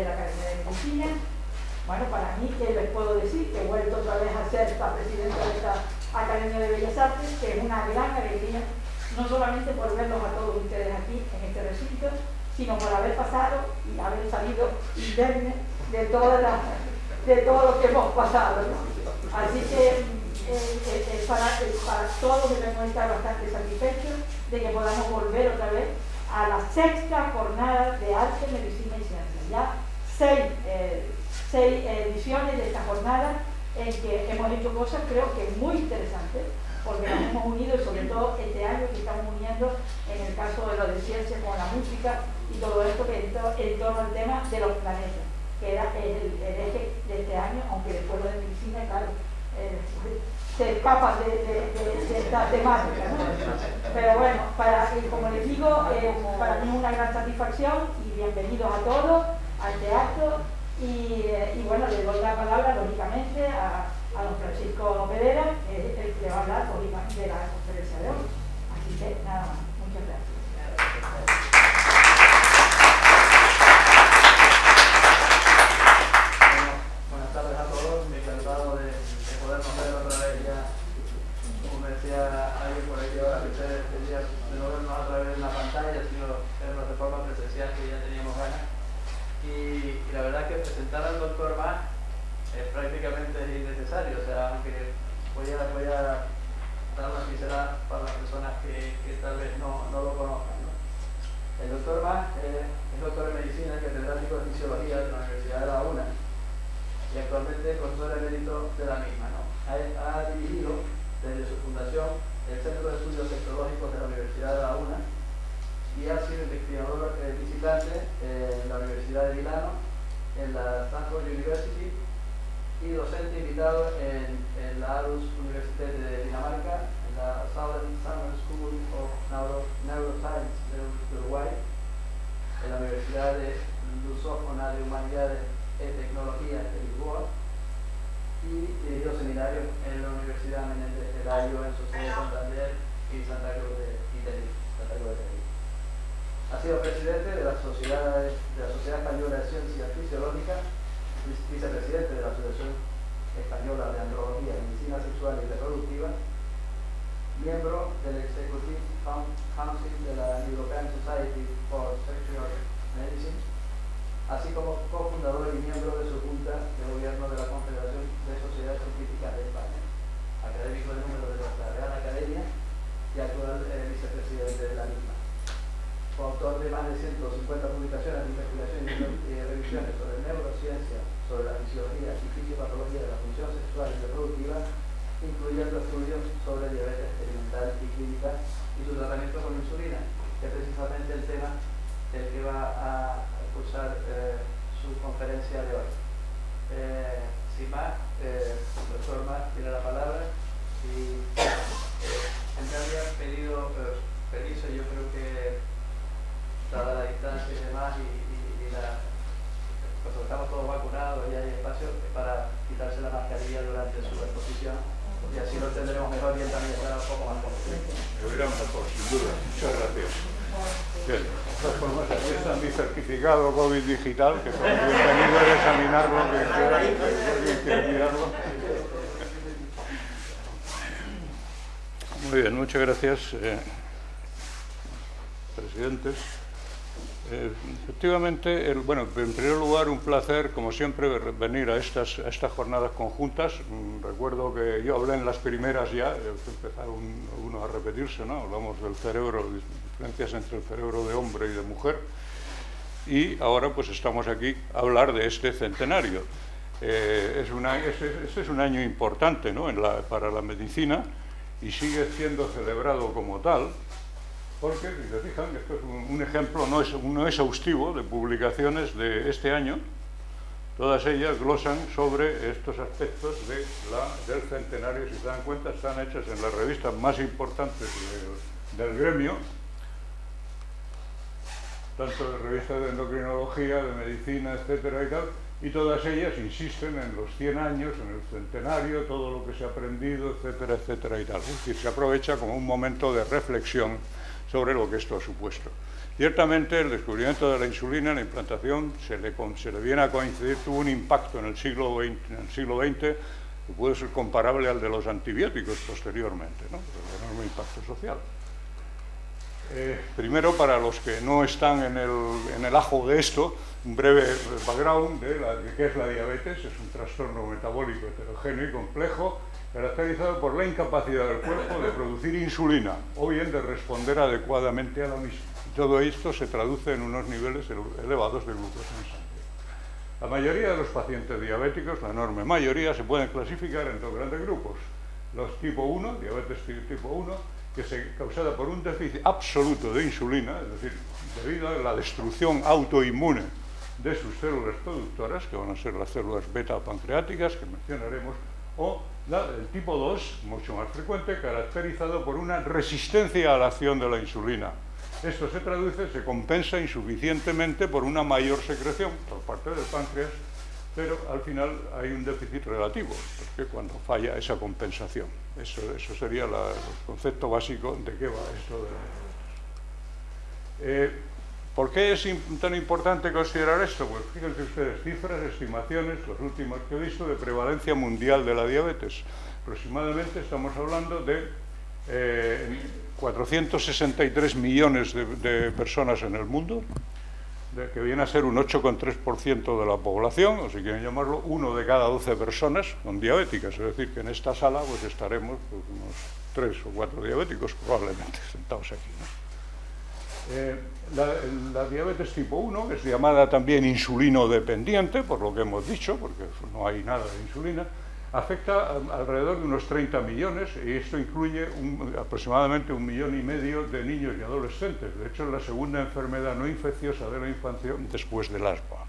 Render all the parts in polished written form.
de la Academia de Medicina. Bueno, para mí, ¿qué les puedo decir? Que he vuelto otra vez a ser esta presidenta de esta Academia de Bellas Artes, que es una gran alegría, no solamente por verlos a todos ustedes aquí en este recinto, sino por haber pasado y haber salido indemne de todo lo que hemos pasado, ¿no? Así que para todos debemos estar bastante satisfechos de que podamos volver otra vez a la sexta jornada de arte, medicina y ciencia. Ya seis ediciones de esta jornada en que hemos hecho cosas creo que muy interesantes, porque nos hemos unido, y sobre todo este año que estamos uniendo en el caso de lo de ciencia con la música y todo esto que en torno al tema de los planetas, que era el eje de este año, aunque después lo de medicina, claro, se escapan de esta temática, ¿no? Pero bueno, como les digo, para mí es una gran satisfacción y bienvenidos a todos al teatro y bueno, le doy la palabra lógicamente a don Francisco Pedera, que es el que va a hablar lógicamente de la conferencia de hoy. Así que nada más, muchas gracias. Buenas tardes a todos, me he encantado de podernos ver otra vez ya, como decía alguien por aquí ahora, que ustedes decían de no vernos a través de una pantalla, sino vernos de forma presencial, que ya teníamos ganas. Y la verdad es que presentar al doctor Mas es prácticamente innecesario, o sea, aunque voy a dar una pincelada para las personas que tal vez no lo conozcan, ¿no? El doctor Mas es doctor en medicina y catedrático de fisiología de la Universidad de La UNA y actualmente profesor emérito de la misma, ¿no? Ha dirigido desde su fundación el Centro de Estudios Sexológicos de la Universidad de La UNA y ha sido investigador visitante en la Universidad de Milano, en la Stanford University y docente invitado en la Aarhus University de Dinamarca, en la Southern Summer School of Neuroscience de Uruguay, en la Universidad de Lusófona de Humanidades y Tecnología de Lisboa y dirigió seminarios en la Universidad Menéndez Pelayo en su sede de Santander y Santa Cruz de Tenerife. Ha sido presidente de la Sociedad Española de Ciencias Fisiológicas, vicepresidente de la Asociación Española de Andrología, Medicina Sexual y Reproductiva, miembro del Executive Council de la European Society for Sexual Medicine, así como cofundador y miembro de su junta de gobierno de la Confederación de Sociedades Científicas de España, académico de número de nuestra Real Academia y actual vicepresidente de la misma. Coautor de más de 150 publicaciones de investigación y revisiones sobre neurociencia, sobre la fisiología y fisiopatología de la función sexual y reproductiva, incluyendo estudios sobre diabetes experimental y clínica y su tratamiento con insulina, que es precisamente el tema del que va a cursar su conferencia de hoy. Sin más, el doctor Mas tiene la palabra y en realidad pedido permiso, yo creo que dada la distancia y demás pues estamos todos vacunados y hay espacio para quitarse la mascarilla durante su exposición y así lo tendremos mejor y él también estará un poco más completo. Lo irán mejor, sin duda. Muchas gracias. Bien, de todas formas, aquí está mi certificado COVID digital, que son bienvenido a examinarlo, que alguien quiera mirarlo. Muy bien, muchas gracias, presidentes. Efectivamente, bueno, en primer lugar, un placer, como siempre, venir a estas jornadas conjuntas. Recuerdo que yo hablé en las primeras ya, empezaron uno a repetirse, ¿no? Hablamos del cerebro, diferencias entre el cerebro de hombre y de mujer, y ahora pues estamos aquí a hablar de este centenario. Este es un año importante, ¿no? para la medicina, y sigue siendo celebrado como tal, porque, si se fijan, esto es un ejemplo no exhaustivo de publicaciones de este año. Todas ellas glosan sobre estos aspectos del centenario. Si se dan cuenta, están hechas en las revistas más importantes del gremio, tanto de revistas de endocrinología, de medicina, etcétera y tal, y todas ellas insisten en los 100 años, en el centenario, todo lo que se ha aprendido, etcétera, etcétera y tal. Es decir, se aprovecha como un momento de reflexión sobre lo que esto ha supuesto. Ciertamente el descubrimiento de la insulina, la implantación, se le viene a coincidir, tuvo un impacto en el siglo XX que puede ser comparable al de los antibióticos posteriormente, ¿no? El enorme impacto social. Primero, para los que no están en el ajo de esto, un breve background de qué es la diabetes. Es un trastorno metabólico heterogéneo y complejo, caracterizado por la incapacidad del cuerpo de producir insulina o bien de responder adecuadamente a la misma. Y todo esto se traduce en unos niveles elevados de glucosa en sangre. La mayoría de los pacientes diabéticos, la enorme mayoría, se pueden clasificar en dos grandes grupos. Los tipo 1, diabetes tipo 1, que es causada por un déficit absoluto de insulina, es decir, debido a la destrucción autoinmune de sus células productoras, que van a ser las células beta pancreáticas, que mencionaremos, o el tipo 2, mucho más frecuente, caracterizado por una resistencia a la acción de la insulina. Esto se traduce, se compensa insuficientemente por una mayor secreción por parte del páncreas, pero al final hay un déficit relativo, porque cuando falla esa compensación. Eso sería el concepto básico de qué va esto de ¿por qué es tan importante considerar esto? Pues fíjense ustedes, cifras, estimaciones, los últimos que he visto, de prevalencia mundial de la diabetes. Aproximadamente estamos hablando de 463 millones de personas en el mundo, que viene a ser un 8,3% de la población, o si quieren llamarlo, 1 de cada 12 personas son diabéticas. Es decir, que en esta sala pues estaremos pues, unos 3 o 4 diabéticos probablemente sentados aquí, ¿no? La diabetes tipo 1 es llamada también insulino dependiente, por lo que hemos dicho, porque no hay nada de insulina. Afecta alrededor de unos 30 millones y esto incluye aproximadamente 1,5 millones de niños y adolescentes. De hecho, es la segunda enfermedad no infecciosa de la infancia después del asma.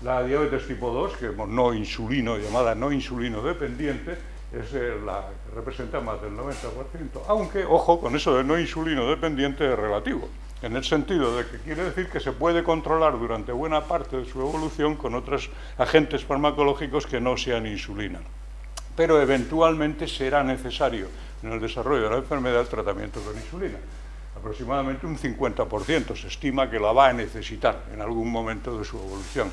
La diabetes tipo 2, que no insulino, llamada no insulino dependiente, es la que representa más del 90%, aunque, ojo, con eso de no insulino dependiente es relativo, en el sentido de que quiere decir que se puede controlar durante buena parte de su evolución con otros agentes farmacológicos que no sean insulina. Pero eventualmente será necesario en el desarrollo de la enfermedad el tratamiento con insulina. Aproximadamente un 50% se estima que la va a necesitar en algún momento de su evolución.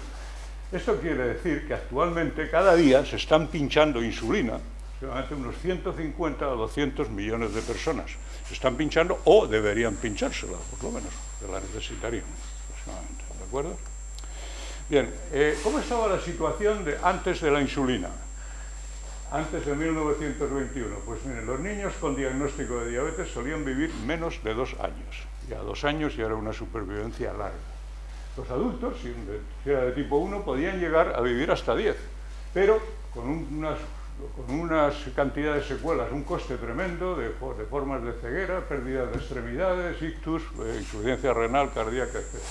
Esto quiere decir que actualmente cada día se están pinchando insulina, aproximadamente unos 150 o 200 millones de personas. Se están pinchando o deberían pinchársela, por lo menos, que la necesitarían aproximadamente, ¿de acuerdo? Bien, ¿cómo estaba la situación antes de la insulina? Antes de 1921, pues miren, los niños con diagnóstico de diabetes solían vivir menos de 2 años. Ya 2 años ya era una supervivencia larga. Los adultos, si era de tipo 1, podían llegar a vivir hasta 10, pero con unas cantidades de secuelas, un coste tremendo de formas de ceguera, pérdida de extremidades, ictus, insuficiencia renal, cardíaca, etc.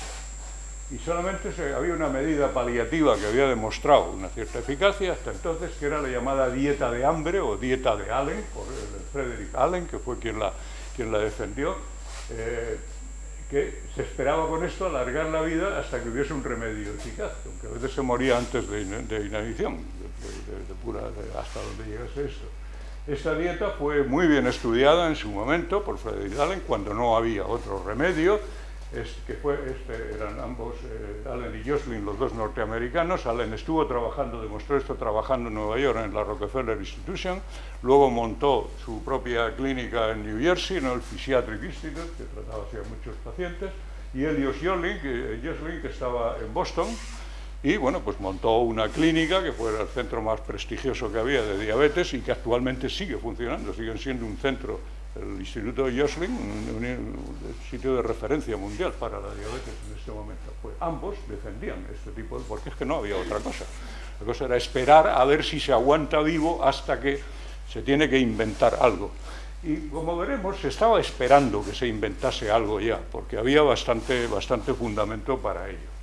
Y solamente había una medida paliativa que había demostrado una cierta eficacia hasta entonces, que era la llamada dieta de hambre o dieta de Allen, por Frederick Allen, que fue quien la defendió, que se esperaba con esto alargar la vida hasta que hubiese un remedio eficaz, aunque a veces se moría antes de inanición, hasta donde llegase esto. Esta dieta fue muy bien estudiada en su momento por Frederick Allen, cuando no había otro remedio, eran ambos, Allen y Joslin, los dos norteamericanos. Allen demostró esto trabajando en Nueva York en la Rockefeller Institution, luego montó su propia clínica en New Jersey, ¿no? El Physiatric Institute, que trataba así a muchos pacientes, y Elias Joslin, que estaba en Boston, y bueno, pues montó una clínica que fue el centro más prestigioso que había de diabetes y que actualmente sigue funcionando, siguen siendo un centro, el Instituto de Joslin, un sitio de referencia mundial para la diabetes en este momento. Pues ambos defendían este tipo de... porque es que no había otra cosa. La cosa era esperar a ver si se aguanta vivo hasta que se tiene que inventar algo. Y como veremos, se estaba esperando que se inventase algo ya, porque había bastante fundamento para ello.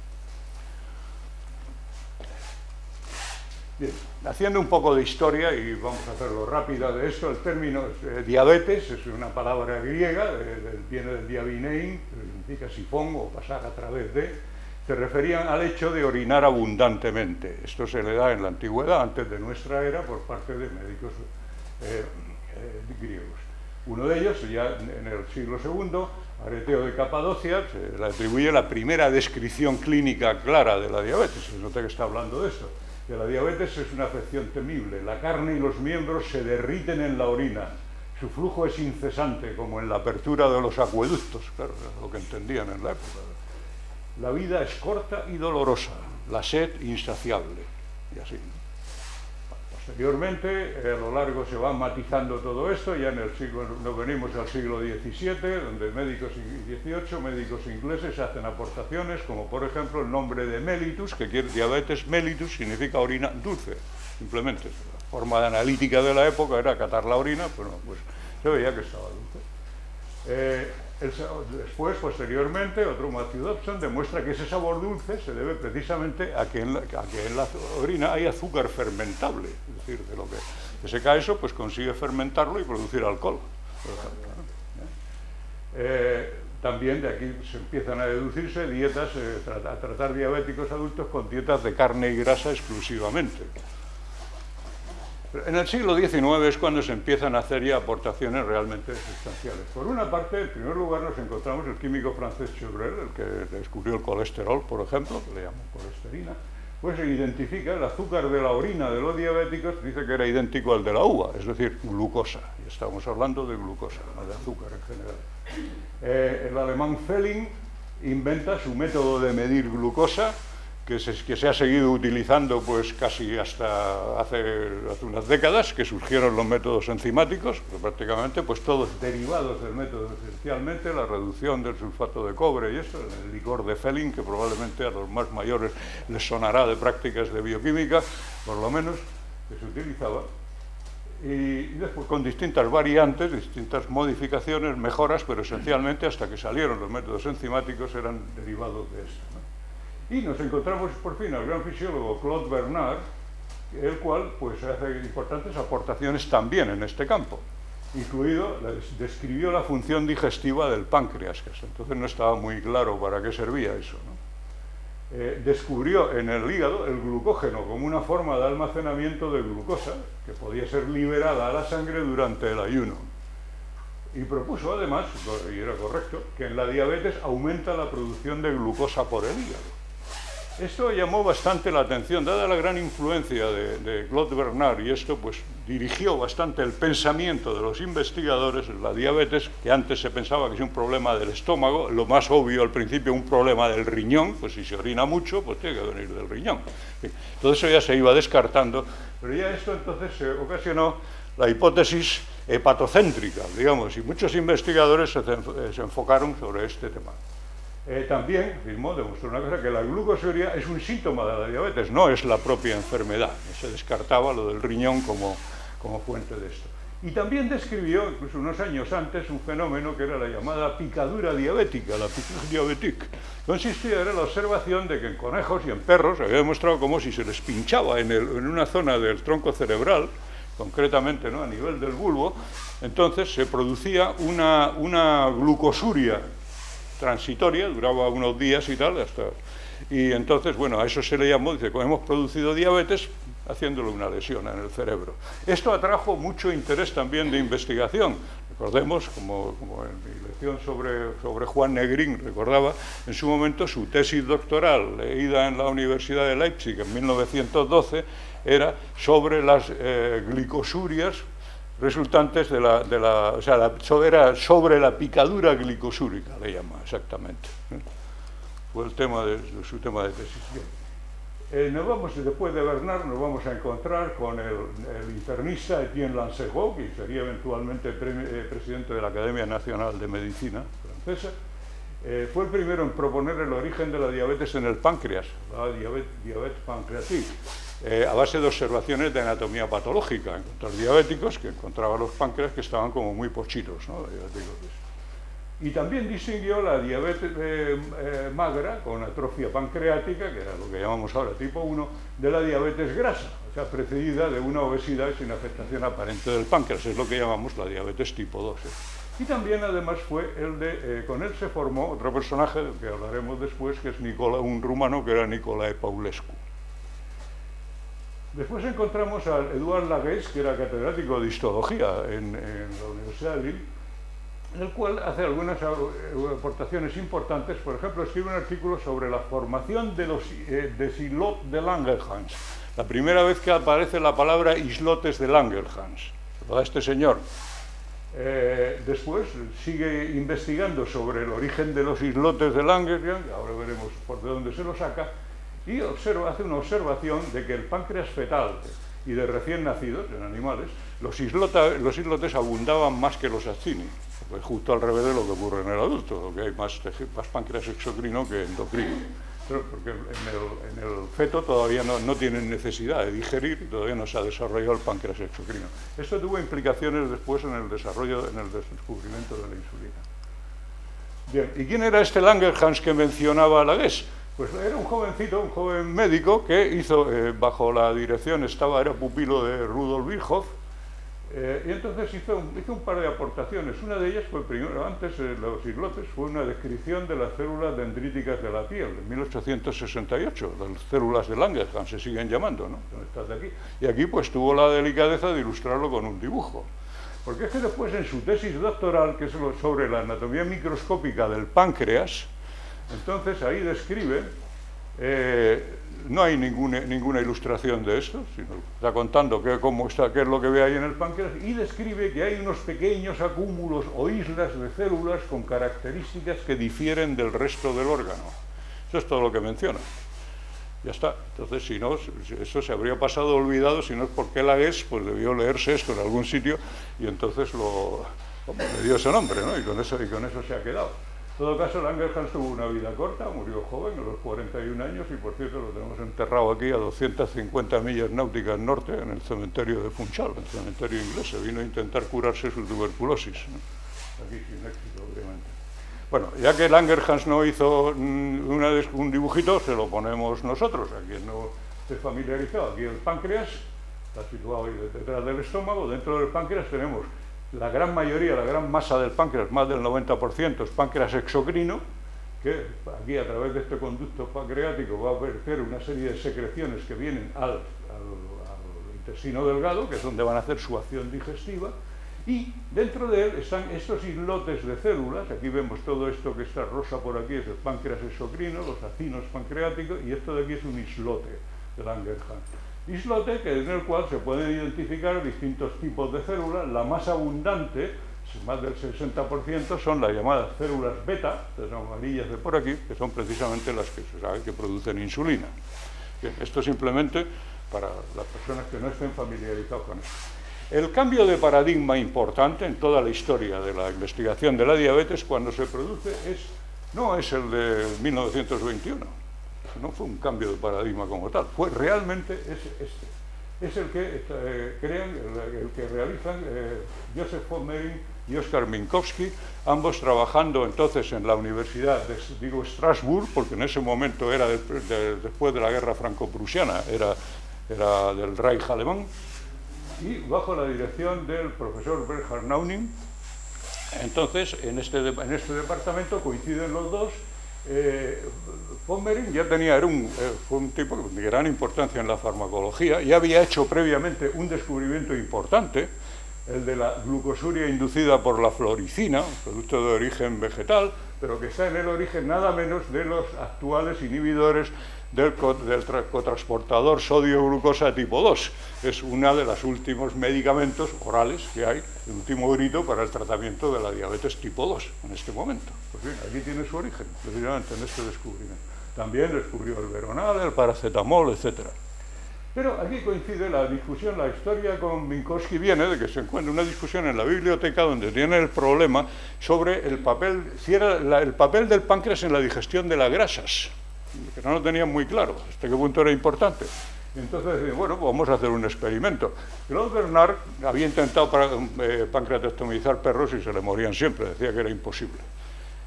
Bien, haciendo un poco de historia, y vamos a hacerlo rápida de esto, el término diabetes es una palabra griega, viene del diabinein, que significa sifón o pasar a través de, se referían al hecho de orinar abundantemente. Esto se le da en la antigüedad, antes de nuestra era, por parte de médicos griegos. Uno de ellos, ya en el siglo II, Areteo de Capadocia, se le atribuye la primera descripción clínica clara de la diabetes. Se nota que está hablando de esto. Que la diabetes es una afección temible. La carne y los miembros se derriten en la orina. Su flujo es incesante, como en la apertura de los acueductos. Claro, es lo que entendían en la época. La vida es corta y dolorosa. La sed insaciable. Y así, ¿no? Posteriormente, a lo largo se va matizando todo esto, ya en el siglo, nos venimos al siglo XVII, donde médicos ingleses hacen aportaciones, como por ejemplo el nombre de mellitus, que quiere diabetes mellitus, significa orina dulce, simplemente. La forma analítica de la época era catar la orina, pero pues se veía que estaba dulce. Después, posteriormente, otro Matthew Dobson demuestra que ese sabor dulce se debe precisamente a que en la orina hay azúcar fermentable, es decir, de lo que se cae eso, pues consigue fermentarlo y producir alcohol, por ejemplo, ¿no? También de aquí se empiezan a deducirse dietas, a tratar diabéticos adultos con dietas de carne y grasa exclusivamente. En el siglo XIX es cuando se empiezan a hacer ya aportaciones realmente sustanciales. Por una parte, en primer lugar, nos encontramos el químico francés Chevreul, el que descubrió el colesterol, por ejemplo, que le llaman colesterina, pues se identifica el azúcar de la orina de los diabéticos, dice que era idéntico al de la uva, es decir, glucosa. Y estamos hablando de glucosa, no de azúcar en general. El alemán Felling inventa su método de medir glucosa, que se ha seguido utilizando pues casi hasta hace unas décadas, que surgieron los métodos enzimáticos, pero prácticamente pues todos derivados del método esencialmente, la reducción del sulfato de cobre y eso, el licor de Felling, que probablemente a los más mayores les sonará de prácticas de bioquímica, por lo menos, que se utilizaba, y después con distintas variantes, distintas modificaciones, mejoras, pero esencialmente hasta que salieron los métodos enzimáticos eran derivados de esto, ¿no? Y nos encontramos por fin al gran fisiólogo Claude Bernard, el cual pues hace importantes aportaciones también en este campo, incluido, describió la función digestiva del páncreas, que entonces no estaba muy claro para qué servía eso, ¿no? Descubrió en el hígado el glucógeno como una forma de almacenamiento de glucosa que podía ser liberada a la sangre durante el ayuno. Y propuso además, y era correcto, que en la diabetes aumenta la producción de glucosa por el hígado. Esto llamó bastante la atención, dada la gran influencia de Claude Bernard, y esto pues dirigió bastante el pensamiento de los investigadores en la diabetes, que antes se pensaba que es un problema del estómago, lo más obvio al principio un problema del riñón, pues si se orina mucho, pues tiene que venir del riñón. Todo eso ya se iba descartando, pero ya esto entonces se ocasionó la hipótesis hepatocéntrica, digamos, y muchos investigadores se enfocaron sobre este tema. También demostró una cosa, que la glucosuria es un síntoma de la diabetes, no es la propia enfermedad. Se descartaba lo del riñón como fuente de esto. Y también describió, incluso unos años antes, un fenómeno que era la llamada picadura diabética, la piqûre diabétique. Consistía en la observación de que en conejos y en perros había demostrado como si se les pinchaba en una zona del tronco cerebral, concretamente, ¿no?, a nivel del bulbo, entonces se producía una glucosuria transitoria, duraba unos días y tal, y entonces, bueno, a eso se le llamó, dice, hemos producido diabetes haciéndole una lesión en el cerebro. Esto atrajo mucho interés también de investigación. Recordemos, como en mi lección sobre Juan Negrín recordaba, en su momento su tesis doctoral, leída en la Universidad de Leipzig en 1912, era sobre las glicosurias resultantes era sobre la picadura glicosúrica, le llama exactamente. Fue su tema de tesis. Después de Bernard nos vamos a encontrar con el internista Etienne Lancegot, que sería eventualmente presidente de la Academia Nacional de Medicina francesa. Fue el primero en proponer el origen de la diabetes en el páncreas, la diabetes pancreatique, a base de observaciones de anatomía patológica, encontrar diabéticos que encontraban los páncreas que estaban como muy pochitos, ¿no? Y también distinguió la diabetes magra con atrofia pancreática, que era lo que llamamos ahora tipo 1, de la diabetes grasa, o sea, precedida de una obesidad sin afectación aparente del páncreas, es lo que llamamos la diabetes tipo 2. Y también además fue con él se formó otro personaje del que hablaremos después, que es un rumano que era Nicolae Paulescu. Después encontramos a Eduard Laguesse, que era catedrático de histología en la Universidad de Lille, en el cual hace algunas aportaciones importantes. Por ejemplo, escribe un artículo sobre la formación de los des islots de Langerhans. La primera vez que aparece la palabra islotes de Langerhans, lo da este señor. Después sigue investigando sobre el origen de los islotes de Langerhans, ahora veremos por de dónde se lo saca, y hace una observación de que el páncreas fetal y de recién nacidos, en animales, los islotes abundaban más que los acini, pues justo al revés de lo que ocurre en el adulto, que hay más páncreas exocrino que endocrino. Porque en el feto todavía no tienen necesidad de digerir y todavía no se ha desarrollado el páncreas exocrino. Esto tuvo implicaciones después en el descubrimiento de la insulina. Bien, ¿y quién era este Langerhans que mencionaba Lagues? Pues era un jovencito, un joven médico que hizo, bajo la dirección, era pupilo de Rudolf Virchow, y entonces hizo un par de aportaciones. Una de ellas fue, primero, antes de los islotes, fue una descripción de las células dendríticas de la piel, en 1868, las células de Langerhans se siguen llamando, ¿no? Estas de aquí. Y aquí pues tuvo la delicadeza de ilustrarlo con un dibujo. Porque es que después en su tesis doctoral, que es sobre la anatomía microscópica del páncreas, entonces ahí describe, no hay ninguna ilustración de esto, sino está contando qué es lo que ve ahí en el páncreas, y describe que hay unos pequeños acúmulos o islas de células con características que difieren del resto del órgano. Eso es todo lo que menciona. Ya está. Entonces, si no, eso se habría pasado olvidado, si no es porque Lagues, pues debió leerse esto en algún sitio, y entonces le dio ese nombre, ¿no? Y con eso se ha quedado. En todo caso, Langerhans tuvo una vida corta, murió joven, a los 41 años, y por cierto lo tenemos enterrado aquí a 250 millas náuticas norte, en el cementerio de Funchal, el cementerio inglés. Se vino a intentar curarse su tuberculosis, ¿no? Aquí sin éxito, obviamente. Bueno, ya que Langerhans no hizo un dibujito, se lo ponemos nosotros, a quien no esté familiarizado. Aquí el páncreas está situado ahí detrás del estómago. Dentro del páncreas tenemos la gran mayoría, la gran masa del páncreas, más del 90%, es páncreas exocrino, que aquí a través de este conducto pancreático va a verter una serie de secreciones que vienen al intestino delgado, que es donde van a hacer su acción digestiva, y dentro de él están estos islotes de células. Aquí vemos todo esto que está rosa por aquí, es el páncreas exocrino, los acinos pancreáticos, y esto de aquí es un islote de Langerhans. Islote en el cual se pueden identificar distintos tipos de células. La más abundante, más del 60%, son las llamadas células beta, las amarillas de por aquí, que son precisamente las que se sabe que producen insulina. Bien, esto simplemente para las personas que no estén familiarizadas con esto. El cambio de paradigma importante en toda la historia de la investigación de la diabetes, cuando se produce, no es el de 1921. No fue un cambio de paradigma como tal, realmente es el que realizan Joseph von Mering y Oskar Minkowski, ambos trabajando entonces en la Universidad de Strasbourg, porque en ese momento era después de la guerra franco-prusiana, era del Reich alemán, y bajo la dirección del profesor Bernhard Nauning. Entonces, en este departamento coinciden los dos. Von Mering ya fue un tipo de gran importancia en la farmacología, y había hecho previamente un descubrimiento importante, el de la glucosuria inducida por la floricina, producto de origen vegetal, pero que está en el origen nada menos de los actuales inhibidores del cotransportador sodio-glucosa tipo 2. Es uno de los últimos medicamentos orales que hay, el último grito para el tratamiento de la diabetes tipo 2 en este momento. Pues bien, aquí tiene su origen, precisamente en este descubrimiento. También descubrió el veronal, el paracetamol, etc. Pero aquí coincide la discusión, la historia con Minkowski viene de que se encuentra una discusión en la biblioteca donde tiene el problema sobre el papel, si era el papel del páncreas en la digestión de las grasas, que no lo tenían muy claro, hasta qué punto era importante. Entonces, bueno, pues vamos a hacer un experimento. Claude Bernard había intentado pancreatectomizar perros y se le morían siempre, decía que era imposible.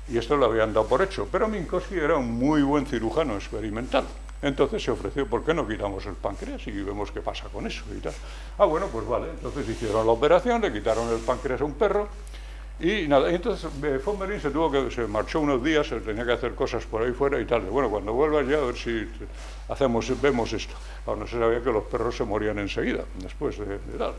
Y esto lo habían dado por hecho, pero Minkowski era un muy buen cirujano experimental. Entonces se ofreció, ¿por qué no quitamos el páncreas y vemos qué pasa con eso y tal? Ah, bueno, pues vale. Entonces hicieron la operación, le quitaron el páncreas a un perro y nada. Y entonces von Mering se marchó unos días, tenía que hacer cosas por ahí fuera y tal. Bueno, cuando vuelvas ya a ver si vemos esto. Ahora no se sabía que los perros se morían enseguida, después de tal.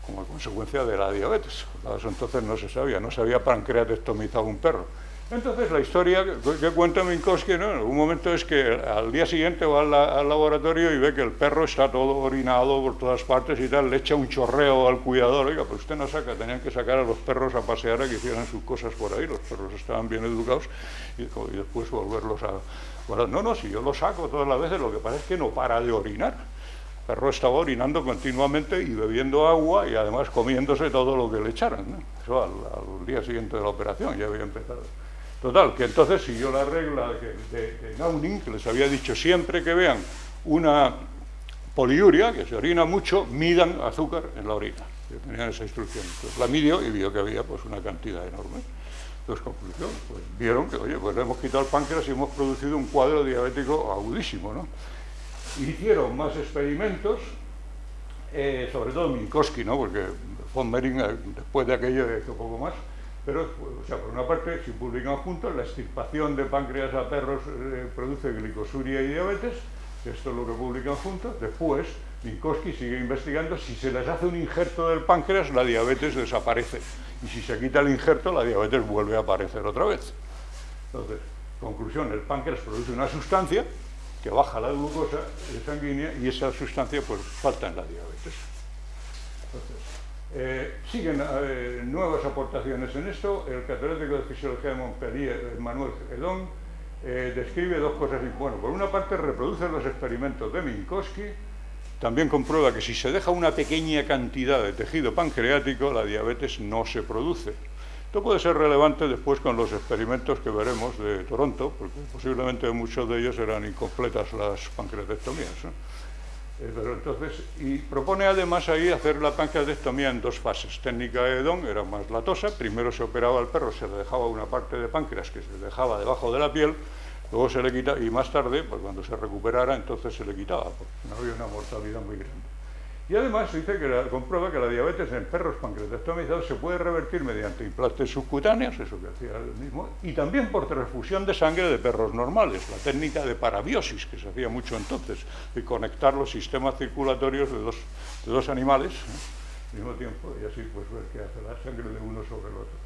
como consecuencia de la diabetes. Entonces no se había pancreatectomizado un perro. Entonces la historia que cuenta Minkowski, ¿no?, en algún momento es que al día siguiente va al laboratorio y ve que el perro está todo orinado por todas partes y tal, le echa un chorreo al cuidador: oiga, pues usted no saca, tenían que sacar a los perros a pasear a que hicieran sus cosas por ahí, los perros estaban bien educados, y después volverlos a... Bueno, no, si yo lo saco todas las veces, lo que pasa es que no para de orinar. El perro estaba orinando continuamente y bebiendo agua y además comiéndose todo lo que le echaran, ¿no? Eso al día siguiente de la operación ya había empezado. Total, que entonces siguió la regla de Gowning, que les había dicho: siempre que vean una poliuria, que se orina mucho, midan azúcar en la orina. Que tenían esa instrucción. Entonces la midió y vio que había pues una cantidad enorme. Entonces, conclusión, pues vieron que, oye, pues le hemos quitado el páncreas y hemos producido un cuadro diabético agudísimo, ¿no? Hicieron más experimentos, sobre todo Minkowski, ¿no?, porque von Mering, después de aquello, hizo poco más. Pero, o sea, por una parte, si publican juntos, la extirpación de páncreas a perros produce glicosuria y diabetes, esto es lo que publican juntos. Después, Minkowski sigue investigando: si se les hace un injerto del páncreas, la diabetes desaparece, y si se quita el injerto, la diabetes vuelve a aparecer otra vez. Entonces, conclusión: el páncreas produce una sustancia que baja la glucosa sanguínea, y esa sustancia pues falta en la diabetes. Entonces, siguen nuevas aportaciones en esto. El catedrático de Fisiología de Montpellier, Emmanuel Hedon, describe dos cosas. Bueno, por una parte reproduce los experimentos de Minkowski, también comprueba que si se deja una pequeña cantidad de tejido pancreático, la diabetes no se produce. Esto puede ser relevante después con los experimentos que veremos de Toronto, porque posiblemente muchos de ellos eran incompletas las pancreatectomías, ¿no? Pero entonces, y propone además ahí hacer la pancreatectomía en dos fases. Técnica de Hedon era más latosa: primero se operaba al perro, se le dejaba una parte de páncreas que se dejaba debajo de la piel, luego se le quitaba, y más tarde, pues cuando se recuperara, entonces se le quitaba, porque no había una mortalidad muy grande. Y además dice que comprueba que la diabetes en perros pancreatectomizados se puede revertir mediante implantes subcutáneos, eso que hacía él mismo, y también por transfusión de sangre de perros normales, la técnica de parabiosis, que se hacía mucho entonces, de conectar los sistemas circulatorios de dos animales, al mismo tiempo, y así pues ver qué hace la sangre de uno sobre el otro.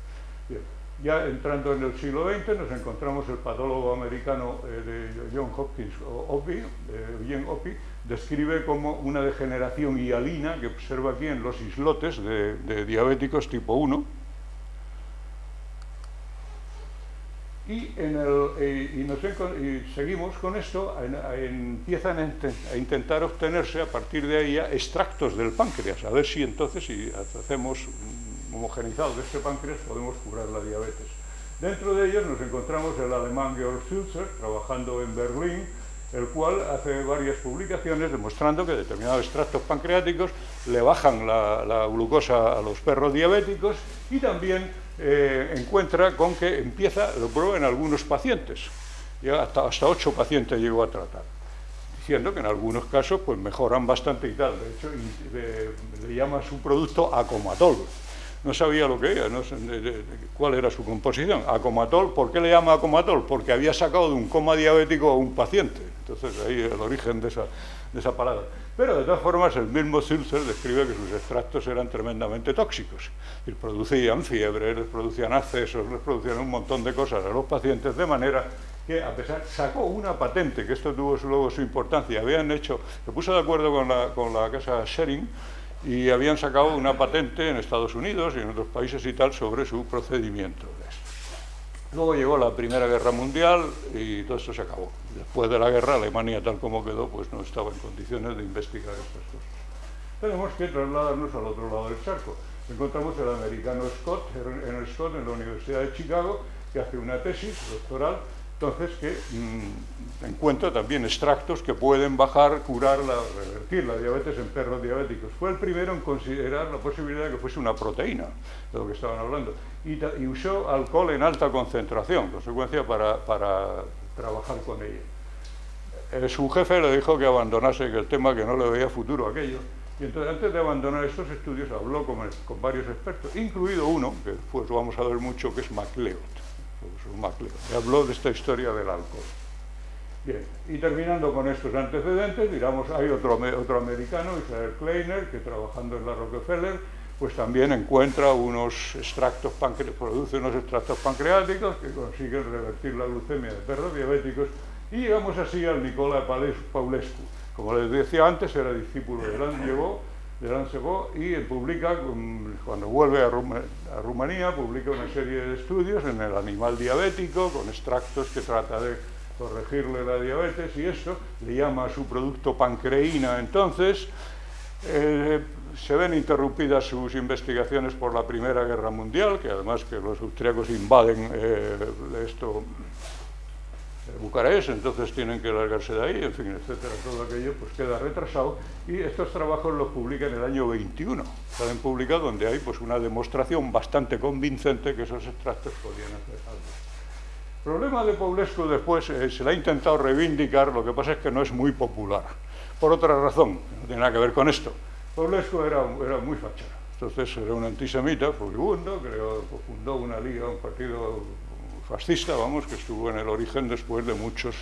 Bien. Ya entrando en el siglo XX, nos encontramos el patólogo americano de John Hopkins Eugene Oppie, describe como una degeneración hialina que observa aquí en los islotes de diabéticos tipo 1. Y seguimos con esto, empiezan a intentar obtenerse a partir de ahí extractos del páncreas, a ver si entonces, si hacemos homogenizado de este páncreas, podemos curar la diabetes. Dentro de ellos nos encontramos el alemán Georg Sulzer, trabajando en Berlín, el cual hace varias publicaciones demostrando que determinados extractos pancreáticos le bajan la glucosa a los perros diabéticos, y también encuentra con que lo prueba en algunos pacientes. Hasta 8 pacientes llegó a tratar, diciendo que en algunos casos pues mejoran bastante y tal. De hecho, le llama a su producto Acomatol. No sabía lo que era, no sé cuál era su composición. Acomatol, ¿por qué le llama Acomatol? Porque había sacado de un coma diabético a un paciente. Entonces ahí el origen de esa palabra. Pero de todas formas el mismo Sulzer describe que sus extractos eran tremendamente tóxicos. Les producían fiebre, les producían accesos, les producían un montón de cosas a los pacientes, de manera que sacó una patente, que esto tuvo luego su importancia. Se puso de acuerdo con la casa Schering, y habían sacado una patente en Estados Unidos y en otros países y tal sobre su procedimiento. Luego llegó la Primera Guerra Mundial y todo esto se acabó. Después de la guerra, Alemania, tal como quedó, pues no estaba en condiciones de investigar estas cosas. Tenemos que trasladarnos al otro lado del charco. Encontramos el americano Scott, Ernest Scott, en la Universidad de Chicago, que hace una tesis doctoral, entonces, que encuentra también extractos que pueden revertir la diabetes en perros diabéticos. Fue el primero en considerar la posibilidad de que fuese una proteína, de lo que estaban hablando, y usó alcohol en alta concentración, consecuencia para trabajar con ella. Su jefe le dijo que abandonase, que el tema, que no le veía futuro a aquello, y entonces antes de abandonar estos estudios habló con varios expertos, incluido uno, que después vamos a ver mucho, que es MacLeod. Y habló de esta historia del alcohol. Bien, y terminando con estos antecedentes, digamos, hay otro americano, Israel Kleiner, que trabajando en la Rockefeller, pues también encuentra unos extractos produce unos extractos pancreáticos que consiguen revertir la glucemia de perros diabéticos, y llegamos así al Nicolae Paulescu. Como les decía antes, era discípulo de Lancebot y publica, cuando vuelve a Rumanía, publica una serie de estudios en el animal diabético con extractos que trata de corregirle la diabetes, y esto le llama a su producto pancreína. Entonces, se ven interrumpidas sus investigaciones por la Primera Guerra Mundial, que además que los austríacos invaden Bucarest, entonces tienen que largarse de ahí, en fin, etcétera, todo aquello pues queda retrasado, y estos trabajos los publica en el año 21, salen publicados, donde hay pues una demostración bastante convincente que esos extractos podían hacer algo. El problema de Paulescu después se le ha intentado reivindicar, lo que pasa es que no es muy popular, por otra razón, no tiene nada que ver con esto. Paulescu era muy fachero, entonces era un antisemita furibundo, fundó una liga, un partido fascista, vamos, que estuvo en el origen después de muchos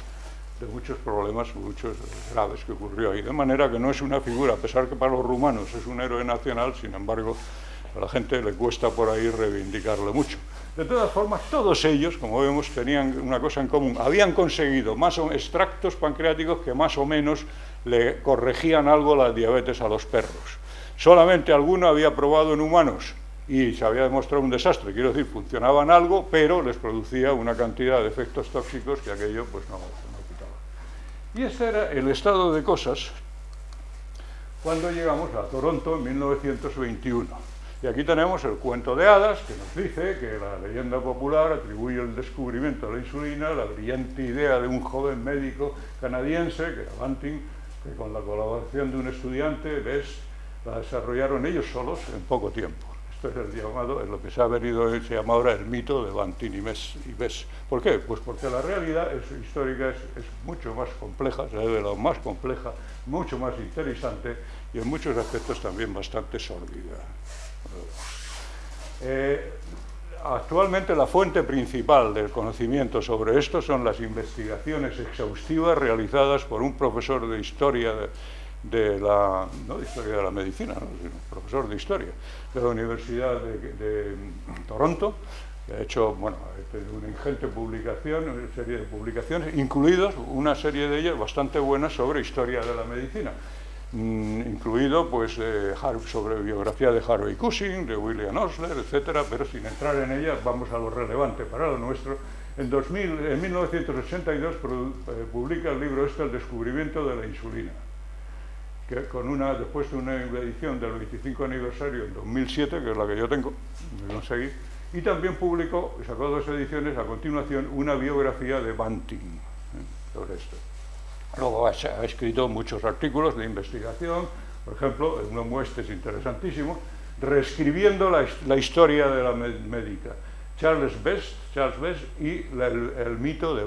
problemas, muchos graves que ocurrió ahí, de manera que no es una figura, a pesar que para los rumanos es un héroe nacional, sin embargo, a la gente le cuesta por ahí reivindicarle mucho. De todas formas, todos ellos, como vemos, tenían una cosa en común, habían conseguido extractos pancreáticos que más o menos le corregían algo la diabetes a los perros. Solamente alguno había probado en humanos y se había demostrado un desastre, quiero decir, funcionaban algo, pero les producía una cantidad de efectos tóxicos que aquello pues no quitaba. Y ese era el estado de cosas cuando llegamos a Toronto en 1921. Y aquí tenemos el cuento de hadas, que nos dice que la leyenda popular atribuye el descubrimiento de la insulina a la brillante idea de un joven médico canadiense, que era Banting, que con la colaboración de un estudiante, la desarrollaron ellos solos en poco tiempo. Esto es lo que se llama ahora el mito de Banting y Bess. ¿Por qué? Pues porque la realidad histórica es mucho más compleja, se ve de lo más compleja, mucho más interesante y en muchos aspectos también bastante sórdida. Actualmente la fuente principal del conocimiento sobre esto son las investigaciones exhaustivas realizadas por un profesor de historia no de historia de la medicina, ¿no? Sino profesor de historia de la Universidad de Toronto, que ha hecho una ingente publicación, una serie de publicaciones, incluidos una serie de ellas bastante buenas sobre historia de la medicina, incluido pues sobre biografía de Harvey Cushing, de William Osler, etcétera, pero sin entrar en ellas vamos a lo relevante para lo nuestro. En 1982 publica el libro El descubrimiento de la insulina, que después de una edición del 25 aniversario en 2007, que es la que yo tengo, me conseguí, y también sacó 2 ediciones a continuación, una biografía de Banting sobre esto. Luego ha escrito muchos artículos de investigación, por ejemplo, uno este es interesantísimo, reescribiendo la historia de la médica, Charles Best y el mito de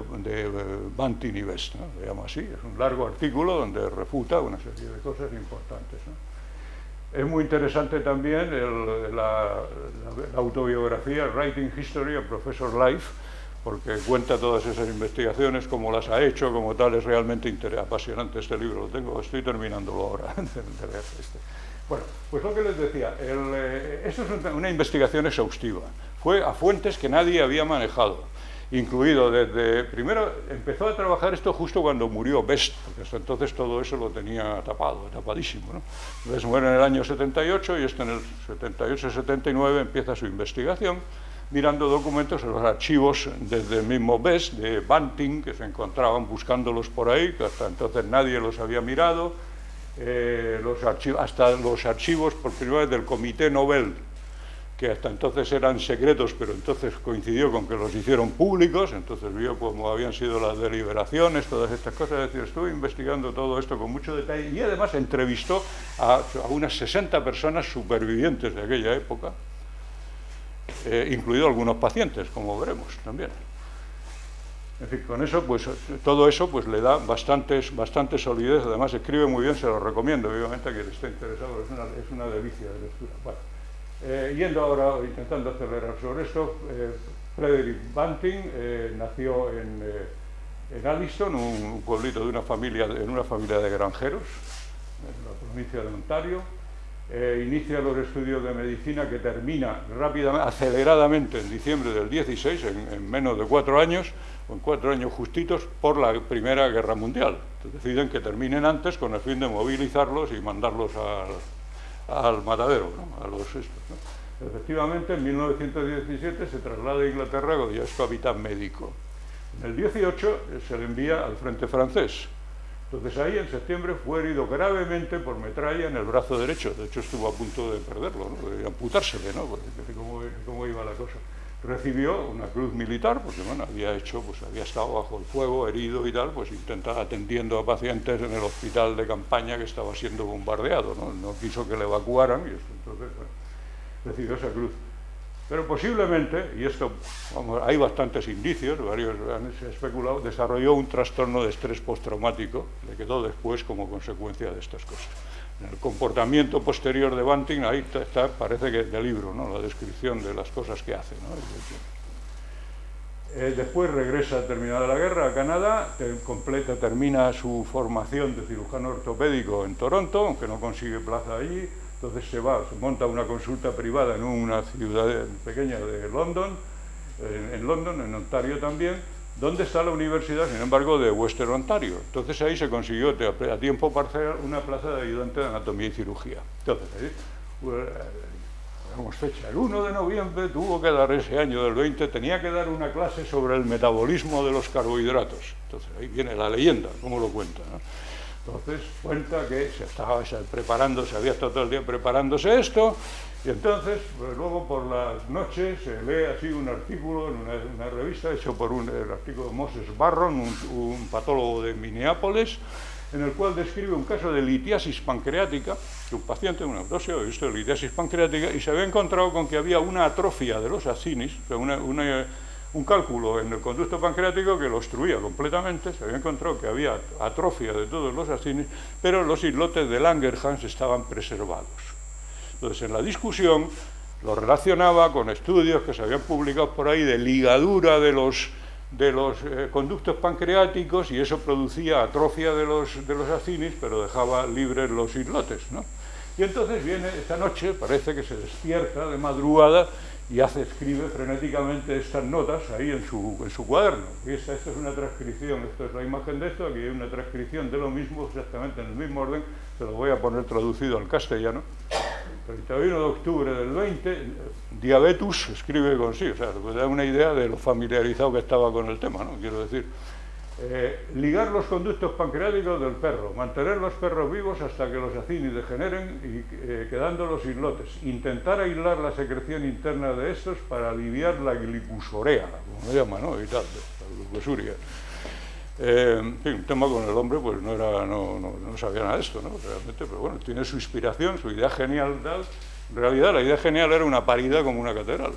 Banting y Best, ¿no? Se llama así, es un largo artículo donde refuta una serie de cosas importantes, ¿no? Es muy interesante también la autobiografía Writing History of Professor Life, porque cuenta todas esas investigaciones, cómo las ha hecho, como tal, es realmente apasionante este libro, estoy terminándolo ahora de leer Bueno, pues lo que les decía, esto es una investigación exhaustiva, fue a fuentes que nadie había manejado, incluido primero empezó a trabajar esto justo cuando murió Best, porque hasta entonces todo eso lo tenía tapadísimo, ¿no? Best muere en el año 78 y en el 78-79 empieza su investigación, mirando documentos en los archivos desde el mismo Best, de Banting, que se encontraban buscándolos por ahí, que hasta entonces nadie los había mirado, hasta los archivos por primera vez del Comité Nobel, que hasta entonces eran secretos, pero entonces coincidió con que los hicieron públicos, entonces vio cómo habían sido las deliberaciones, todas estas cosas, es decir, estuve investigando todo esto con mucho detalle y además entrevistó a unas 60 personas supervivientes de aquella época, incluido algunos pacientes, como veremos también. En fin, con eso, pues todo eso pues le da bastante solidez, además escribe muy bien, se lo recomiendo, obviamente a quien esté interesado, es una delicia de lectura. Bueno, yendo ahora, intentando acelerar sobre esto, Frederick Banting nació en Alliston, un pueblito en una familia de granjeros, en la provincia de Ontario, inicia los estudios de medicina que termina rápidamente, aceleradamente en diciembre del 16, en menos de 4 años, o en 4 años justitos, por la Primera Guerra Mundial. Entonces deciden que terminen antes con el fin de movilizarlos y mandarlos al matadero, ¿no? A los estos, ¿no? Efectivamente, en 1917 se traslada a Inglaterra cuando ya es capitán médico. En el 18 se le envía al frente francés. Entonces ahí en septiembre fue herido gravemente por metralla en el brazo derecho. De hecho estuvo a punto de perderlo, ¿no? De amputársele, ¿no? Porque cómo iba la cosa. Recibió una cruz militar porque bueno, había estado bajo el fuego, herido y tal, pues intentaba atendiendo a pacientes en el hospital de campaña que estaba siendo bombardeado, ¿no? No quiso que le evacuaran y esto, entonces bueno, recibió esa cruz. Pero posiblemente, y esto, vamos, hay bastantes indicios, varios han especulado, desarrolló un trastorno de estrés postraumático, le quedó después como consecuencia de estas cosas. En el comportamiento posterior de Banting, ahí está, parece que del libro, ¿no? La descripción de las cosas que hace, ¿no? Después regresa, terminada la guerra, a Canadá, termina su formación de cirujano ortopédico en Toronto, aunque no consigue plaza allí. Entonces se monta una consulta privada en una ciudad pequeña de London, en Ontario también, donde está la universidad, sin embargo, de Western Ontario. Entonces ahí se consiguió a tiempo parcial una plaza de ayudante de anatomía y cirugía. Entonces, damos fecha, el 1 de noviembre tuvo que dar, ese año del 20, tenía que dar una clase sobre el metabolismo de los carbohidratos. Entonces ahí viene la leyenda, cómo lo cuenta, ¿no? Entonces cuenta que se estaba preparándose, había estado todo el día preparándose esto, y entonces pues, luego por las noches se lee así un artículo en una revista hecho por el artículo de Moses Barron, un patólogo de Minneapolis, en el cual describe un caso de litiasis pancreática, que un paciente, un autopsia, había visto litiasis pancreática, y se había encontrado con que había una atrofia de los acinis, o sea, un cálculo en el conducto pancreático que lo obstruía completamente. Se había encontrado que había atrofia de todos los acinis, pero los islotes de Langerhans estaban preservados. Entonces, en la discusión lo relacionaba con estudios que se habían publicado por ahí de ligadura de los conductos pancreáticos, y eso producía atrofia de los acinis, pero dejaba libres los islotes, ¿no? Y entonces viene esta noche, parece que se despierta de madrugada y escribe frenéticamente estas notas ahí en su cuaderno. Y esta es una transcripción, esto es la imagen de esto, aquí hay una transcripción de lo mismo, exactamente en el mismo orden, se lo voy a poner traducido al castellano. 31 de octubre del 20, Diabetus escribe con sí, o sea, pues da una idea de lo familiarizado que estaba con el tema, ¿no? Quiero decir, ligar los conductos pancreáticos del perro, mantener los perros vivos hasta que los acinis degeneren y quedando los islotes, intentar aislar la secreción interna de estos para aliviar la glicusorea, como lo llama, ¿no? Y tal, la glucosuria. En fin, un tema con el hombre, pues no sabía nada de esto, ¿no? Realmente, pero bueno, tiene su inspiración, su idea genial, tal. En realidad, la idea genial era una parida como una catedral.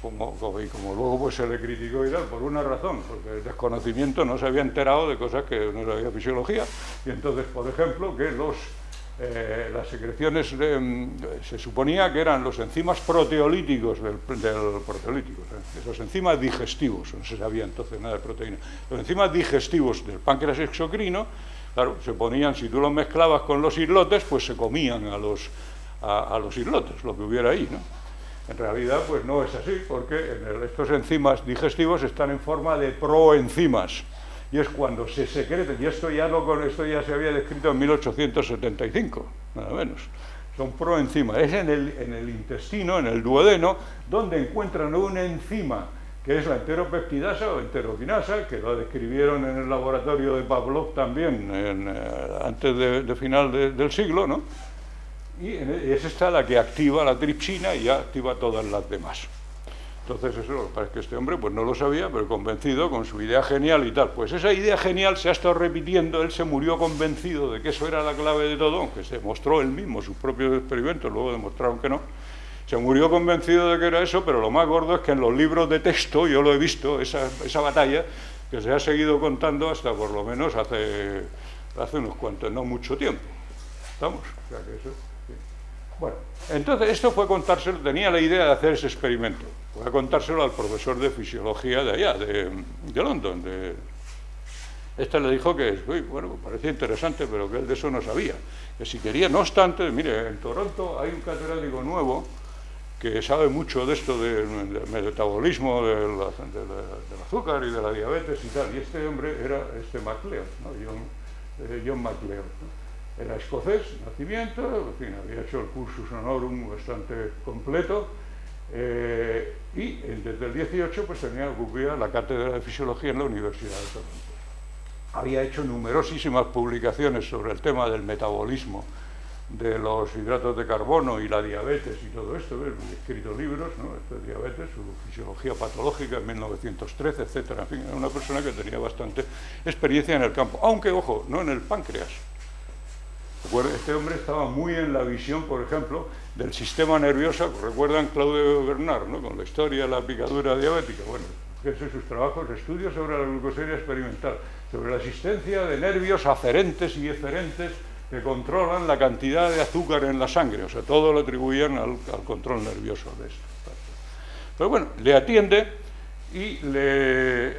Como luego pues se le criticó y tal, por una razón, porque el desconocimiento, no se había enterado de cosas que no sabía fisiología, y entonces, por ejemplo, que las secreciones se suponía que eran los enzimas proteolíticos del proteolítico, esos enzimas digestivos, no se sabía entonces nada de proteína, los enzimas digestivos del páncreas exocrino, claro, se ponían, si tú los mezclabas con los islotes, pues se comían a los islotes, lo que hubiera ahí, ¿no? En realidad, pues no es así, porque estos enzimas digestivos están en forma de proenzimas, y es cuando se secretan, y esto ya se había descrito en 1875, nada menos. Son proenzimas, es en el intestino, en el duodeno, donde encuentran una enzima que es la enteropeptidasa o enteroquinasa, que lo describieron en el laboratorio de Pavlov también, antes de final del siglo, ¿no? Y es esta la que activa la tripsina y ya activa todas las demás. Entonces eso, parece que este hombre pues no lo sabía, pero convencido con su idea genial y tal. Pues esa idea genial se ha estado repitiendo, él se murió convencido de que eso era la clave de todo, aunque se mostró él mismo sus propios experimentos, luego demostraron que no. Se murió convencido de que era eso, pero lo más gordo es que en los libros de texto, yo lo he visto, esa batalla, que se ha seguido contando hasta por lo menos hace unos cuantos, no mucho tiempo. ¿Estamos? O sea que eso... Bueno, entonces esto fue contárselo, tenía la idea de hacer ese experimento, fue a contárselo al profesor de fisiología de allá, de London, Este le dijo que, bueno, parecía interesante, pero que él de eso no sabía. Que si quería, no obstante, mire, en Toronto hay un catedrático nuevo que sabe mucho de esto del metabolismo del azúcar y de la diabetes y tal, y este hombre era MacLeod, ¿no? John MacLeod, ¿no? Era escocés, nacimiento, en fin, había hecho el cursus honorum bastante completo, y desde el 18 pues ocupaba la cátedra de fisiología en la Universidad de Toronto. Había hecho numerosísimas publicaciones sobre el tema del metabolismo de los hidratos de carbono y la diabetes y todo esto, he escrito libros, ¿no? Esto de diabetes, su fisiología patológica en 1913, etcétera. En fin, era una persona que tenía bastante experiencia en el campo, aunque, ojo, no en el páncreas. Este hombre estaba muy en la visión, por ejemplo, del sistema nervioso. ¿Recuerdan Claude Bernard, ¿no? Con la historia de la picadura diabética? Bueno, fíjense sus trabajos, estudios sobre la glucosemia experimental, sobre la existencia de nervios aferentes y eferentes que controlan la cantidad de azúcar en la sangre, o sea, todo lo atribuían al control nervioso de esto. Pero bueno, le atiende y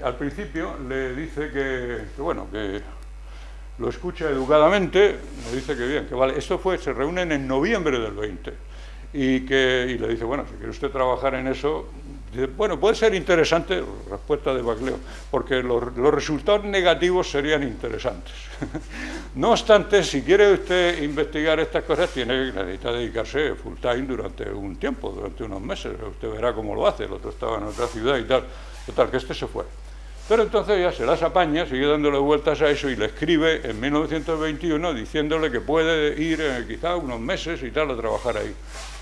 al principio le dice que lo escucha educadamente, le dice que bien, que vale. Esto se reúnen en noviembre del 20 y le dice, bueno, si quiere usted trabajar en eso, dice, bueno, puede ser interesante, respuesta de MacLeod, porque los resultados negativos serían interesantes. No obstante, si quiere usted investigar estas cosas, necesita dedicarse full time durante un tiempo, durante unos meses, usted verá cómo lo hace, el otro estaba en otra ciudad y tal, total, que este se fue. Pero entonces ya se las apaña, sigue dándole vueltas a eso y le escribe en 1921 diciéndole que puede ir quizá unos meses y tal a trabajar ahí.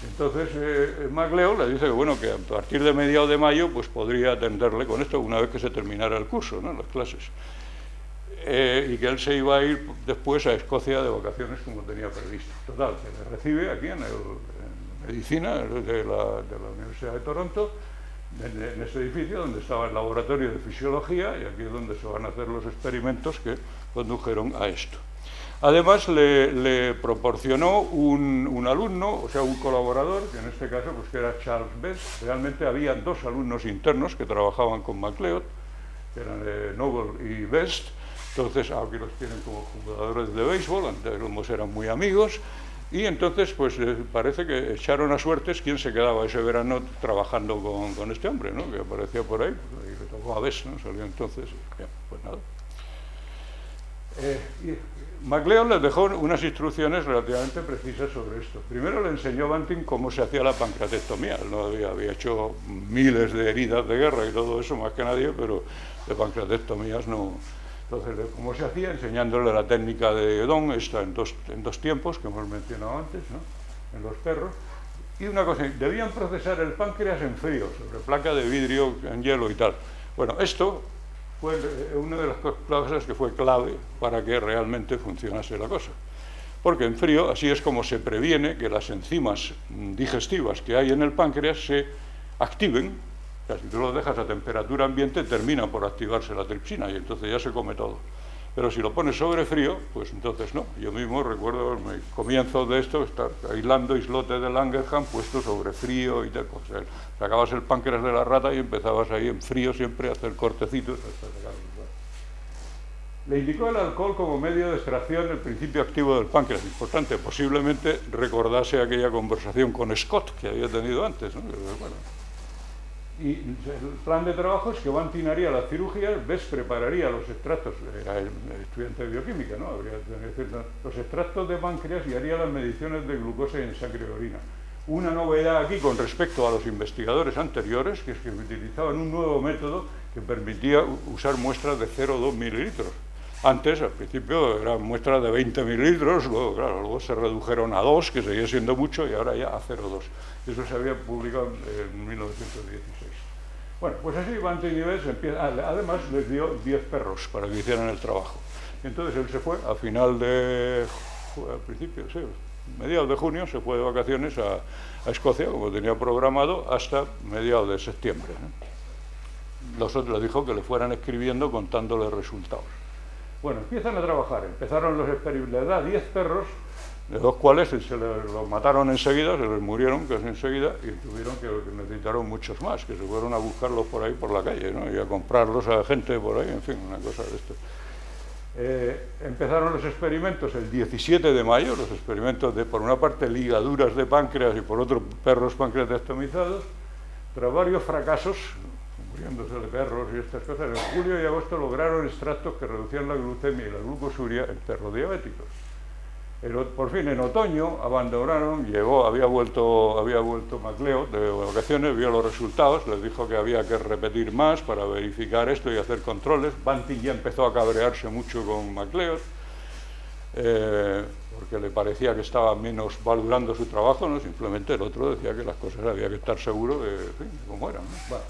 Entonces MacLeod le dice que bueno, que a partir de mediados de mayo pues podría atenderle con esto una vez que se terminara el curso, ¿no? Las clases. Y que él se iba a ir después a Escocia de vacaciones como tenía previsto. Total, que le recibe aquí en medicina de la Universidad de Toronto, en este edificio donde estaba el laboratorio de fisiología, y aquí es donde se van a hacer los experimentos que condujeron a esto. Además le proporcionó un alumno, o sea, un colaborador, que en este caso pues, que era Charles Best. Realmente había dos alumnos internos que trabajaban con MacLeod, que eran Noble y Best. Entonces aquí los tienen como jugadores de béisbol, antes ambos eran muy amigos. Y entonces, pues parece que echaron a suertes quién se quedaba ese verano trabajando con este hombre, ¿no? Que aparecía por ahí, y le tocó a Bess, ¿no? Salió entonces, bien, pues nada. MacLeod les dejó unas instrucciones relativamente precisas sobre esto. Primero le enseñó Banting cómo se hacía la pancreatectomía. Él no había hecho miles de heridas de guerra y todo eso, más que nadie, pero de pancreatectomías no. Entonces, ¿cómo se hacía? Enseñándole la técnica de Don, esta en dos tiempos, que hemos mencionado antes, ¿no? En los perros. Y una cosa, debían procesar el páncreas en frío, sobre placa de vidrio, en hielo y tal. Bueno, esto fue una de las cosas que fue clave para que realmente funcionase la cosa. Porque en frío, así es como se previene que las enzimas digestivas que hay en el páncreas se activen. O sea, si tú lo dejas a temperatura ambiente, termina por activarse la tripsina y entonces ya se come todo. Pero si lo pones sobre frío, pues entonces no. Yo mismo recuerdo el comienzo de esto, estar aislando islotes de Langerhans puesto sobre frío y tal. O sea, sacabas el páncreas de la rata y empezabas ahí en frío siempre a hacer cortecitos hasta sacarlo. Le indicó el alcohol como medio de extracción del principio activo del páncreas. Importante, posiblemente recordase aquella conversación con Scott que había tenido antes, ¿no? Bueno. Y el plan de trabajo es que Banting haría las cirugías, Bess prepararía los extractos, era estudiante de bioquímica, ¿no? Los extractos de páncreas y haría las mediciones de glucosa en sangre y orina. Una novedad aquí con respecto a los investigadores anteriores, que es que utilizaban un nuevo método que permitía usar muestras de 0,2 mililitros. Antes, al principio, eran muestras de 20 mililitros, luego se redujeron a 2, que seguía siendo mucho, y ahora ya a 0,2. Eso se había publicado en 1916. Bueno, pues así Banting y Bess además les dio 10 perros para que hicieran el trabajo. Y entonces él se fue a mediados de junio, se fue de vacaciones a Escocia, como tenía programado, hasta mediados de septiembre, ¿no? Los otros les dijo que le fueran escribiendo contándole resultados. Bueno, empiezan a trabajar, empezaron los experimentos, le da 10 perros, de los cuales se los mataron enseguida, se les murieron casi enseguida, y tuvieron que necesitaron muchos más, que se fueron a buscarlos por ahí por la calle, ¿no? Y a comprarlos a gente por ahí, en fin, una cosa de esto. Empezaron los experimentos el 17 de mayo, los experimentos de, por una parte, ligaduras de páncreas y por otro, perros pancreatectomizados. Tras varios fracasos, muriéndose de perros y estas cosas, en julio y agosto lograron extractos que reducían la glucemia y la glucosuria en perros diabéticos. Por fin, en otoño, abandonaron, había vuelto MacLeod de vacaciones, vio los resultados, les dijo que había que repetir más para verificar esto y hacer controles. Banting ya empezó a cabrearse mucho con MacLeod, porque le parecía que estaba menos valorando su trabajo, ¿no? Simplemente el otro decía que las cosas había que estar seguro de cómo eran, ¿no? Bueno.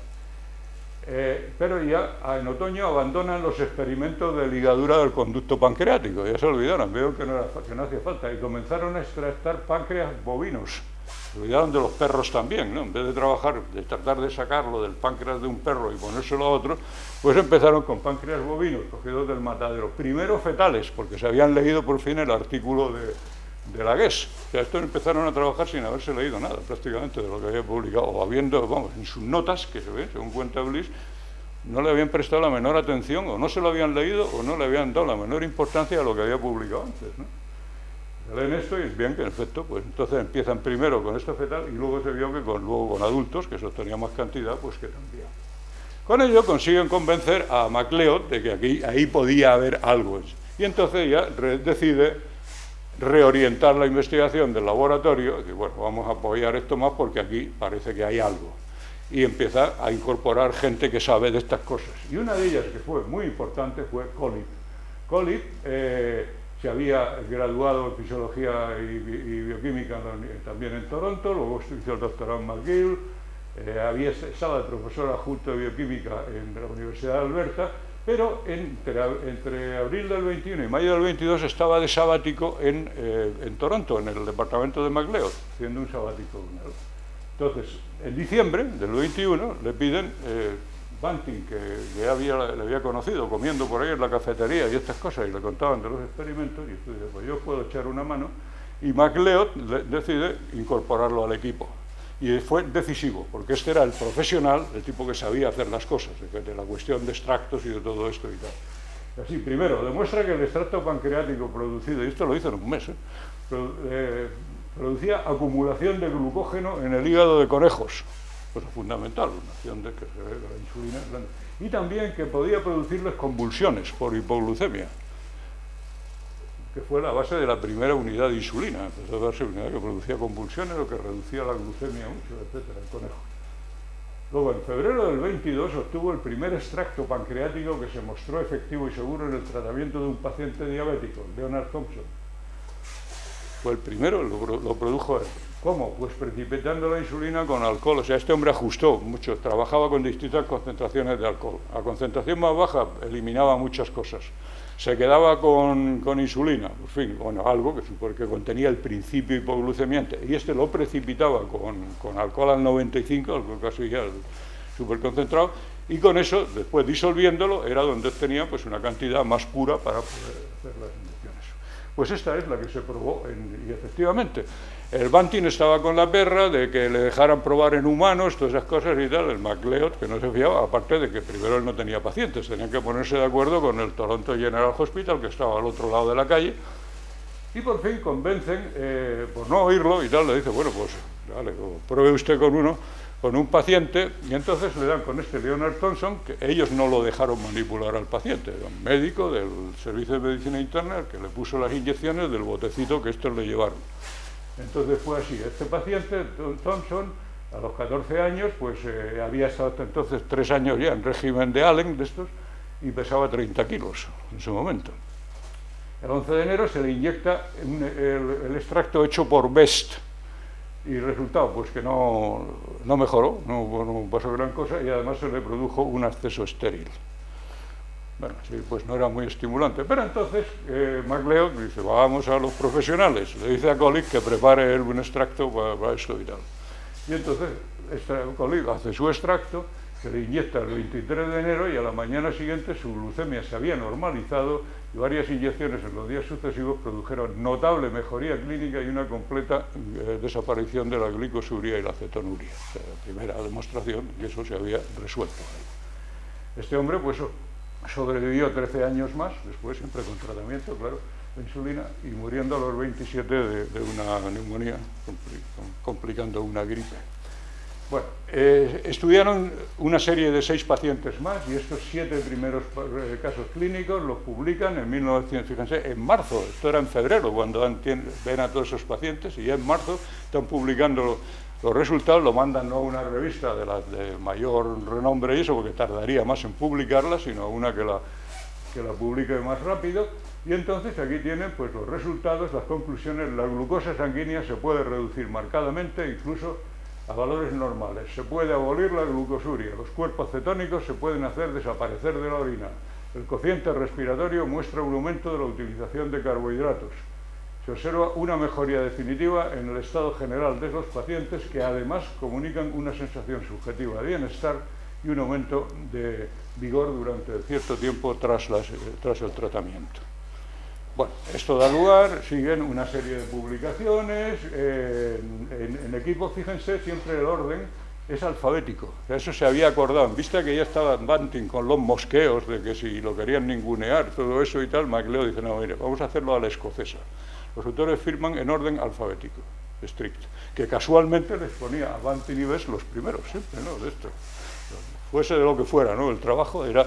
Pero ya en otoño abandonan los experimentos de ligadura del conducto pancreático, ya se olvidaron, veo que no hacía falta, y comenzaron a extractar páncreas bovinos. Se olvidaron de los perros también, ¿no? En vez de tratar de sacarlo del páncreas de un perro y ponérselo a otro, pues empezaron con páncreas bovinos cogidos del matadero, primero fetales, porque se habían leído por fin el artículo de la GES. O sea, estos empezaron a trabajar sin haberse leído nada prácticamente de lo que había publicado, o habiendo, vamos, en sus notas, que se ve, según cuenta Bliss, no le habían prestado la menor atención, o no se lo habían leído, o no le habían dado la menor importancia a lo que había publicado antes, ¿no? Leen esto y es bien que en efecto, pues entonces empiezan primero con esto fetal y luego se vio que luego con adultos, que eso tenía más cantidad, pues que también. Con ello consiguen convencer a MacLeod de que ahí podía haber algo. Y entonces ya decide reorientar la investigación del laboratorio, decir, bueno, vamos a apoyar esto más porque aquí parece que hay algo. Y empieza a incorporar gente que sabe de estas cosas. Y una de ellas, que fue muy importante, fue Collip. Collip se había graduado en Fisiología y Bioquímica también en Toronto, luego hizo el doctorado en McGill, estaba de profesor adjunto de Bioquímica en la Universidad de Alberta, pero entre abril del 21 y mayo del 22 estaba de sabático en Toronto, en el departamento de MacLeod, haciendo un sabático. Entonces, en diciembre del 21 le piden Banting, que le había conocido comiendo por ahí en la cafetería y estas cosas, y le contaban de los experimentos, y dice, pues yo puedo echar una mano, y MacLeod decide incorporarlo al equipo. Y fue decisivo, porque este era el profesional, el tipo que sabía hacer las cosas, de la cuestión de extractos y de todo esto y tal. Así, primero, demuestra que el extracto pancreático producido, y esto lo hizo en un mes, producía acumulación de glucógeno en el hígado de conejos. Cosa fundamental, una acción de que se ve la insulina es grande. Y también que podía producirles convulsiones por hipoglucemia, que fue la base de la primera unidad de insulina. Empezó a darse unidad que producía convulsiones o que reducía la glucemia mucho, etcétera, en conejos. Luego, en febrero del 22, obtuvo el primer extracto pancreático que se mostró efectivo y seguro en el tratamiento de un paciente diabético, Leonard Thompson. Fue el primero, lo produjo él. ¿Cómo? Pues precipitando la insulina con alcohol. O sea, este hombre ajustó mucho, trabajaba con distintas concentraciones de alcohol. A concentración más baja eliminaba muchas cosas. Se quedaba con insulina, en fin, bueno, algo que contenía el principio hipoglucemiante. Y este lo precipitaba con alcohol al 95, algo casi ya superconcentrado, y con eso, después disolviéndolo, era donde tenía pues una cantidad más pura para poder hacer las inyecciones. Pues esta es la que se probó, y efectivamente, el Banting estaba con la perra de que le dejaran probar en humanos, todas esas cosas y tal, el MacLeod, que no se fiaba, aparte de que primero él no tenía pacientes, tenían que ponerse de acuerdo con el Toronto General Hospital, que estaba al otro lado de la calle, y por fin convencen, por no oírlo y tal, le dice, bueno, pues, dale, pruebe usted con un paciente, y entonces le dan con este Leonard Thompson, que ellos no lo dejaron manipular al paciente, era un médico del Servicio de Medicina Interna, el que le puso las inyecciones del botecito que estos le llevaron. Entonces fue así, este paciente, Thompson, a los 14 años, pues había estado hasta entonces 3 años ya en régimen de Allen, de estos, y pesaba 30 kilos en su momento. El 11 de enero se le inyecta el extracto hecho por Best, y el resultado, pues que no mejoró, no pasó gran cosa, y además se le produjo un acceso estéril. Bueno, sí, pues no era muy estimulante. Pero entonces MacLeod dice, vamos a los profesionales. Le dice a Collip que prepare un extracto para esto y tal. Y entonces Collip hace su extracto, se le inyecta el 23 de enero y a la mañana siguiente su glucemia se había normalizado y varias inyecciones en los días sucesivos produjeron notable mejoría clínica y una completa desaparición de la glicosuria y la cetonuria. O sea, la primera demostración que eso se había resuelto. Este hombre, pues sobrevivió 13 años más, después siempre con tratamiento, claro, de insulina, y muriendo a los 27 de una neumonía, complicando una gripe. Bueno, estudiaron una serie de 6 pacientes más, y estos 7 primeros casos clínicos los publican en 1900, fíjense, en marzo, esto era en febrero, cuando ven a todos esos pacientes, y ya en marzo están publicando los resultados, lo mandan no a una revista de mayor renombre y eso, porque tardaría más en publicarla, sino a una que la publique más rápido. Y entonces aquí tienen pues los resultados, las conclusiones. La glucosa sanguínea se puede reducir marcadamente, incluso a valores normales. Se puede abolir la glucosuria, los cuerpos cetónicos se pueden hacer desaparecer de la orina. El cociente respiratorio muestra un aumento de la utilización de carbohidratos. Se observa una mejoría definitiva en el estado general de los pacientes, que además comunican una sensación subjetiva de bienestar y un aumento de vigor durante cierto tiempo tras el tratamiento. Bueno, esto da lugar, siguen una serie de publicaciones, en equipo, fíjense, siempre el orden es alfabético. Eso se había acordado, en vista que ya estaba Banting con los mosqueos de que si lo querían ningunear, todo eso y tal, MacLeod dice, no, mire, vamos a hacerlo a la escocesa. Los autores firman en orden alfabético, estricto, que casualmente les ponía a Banting y Best los primeros, siempre, ¿no?, de esto. Fuese de lo que fuera, ¿no?, el trabajo era,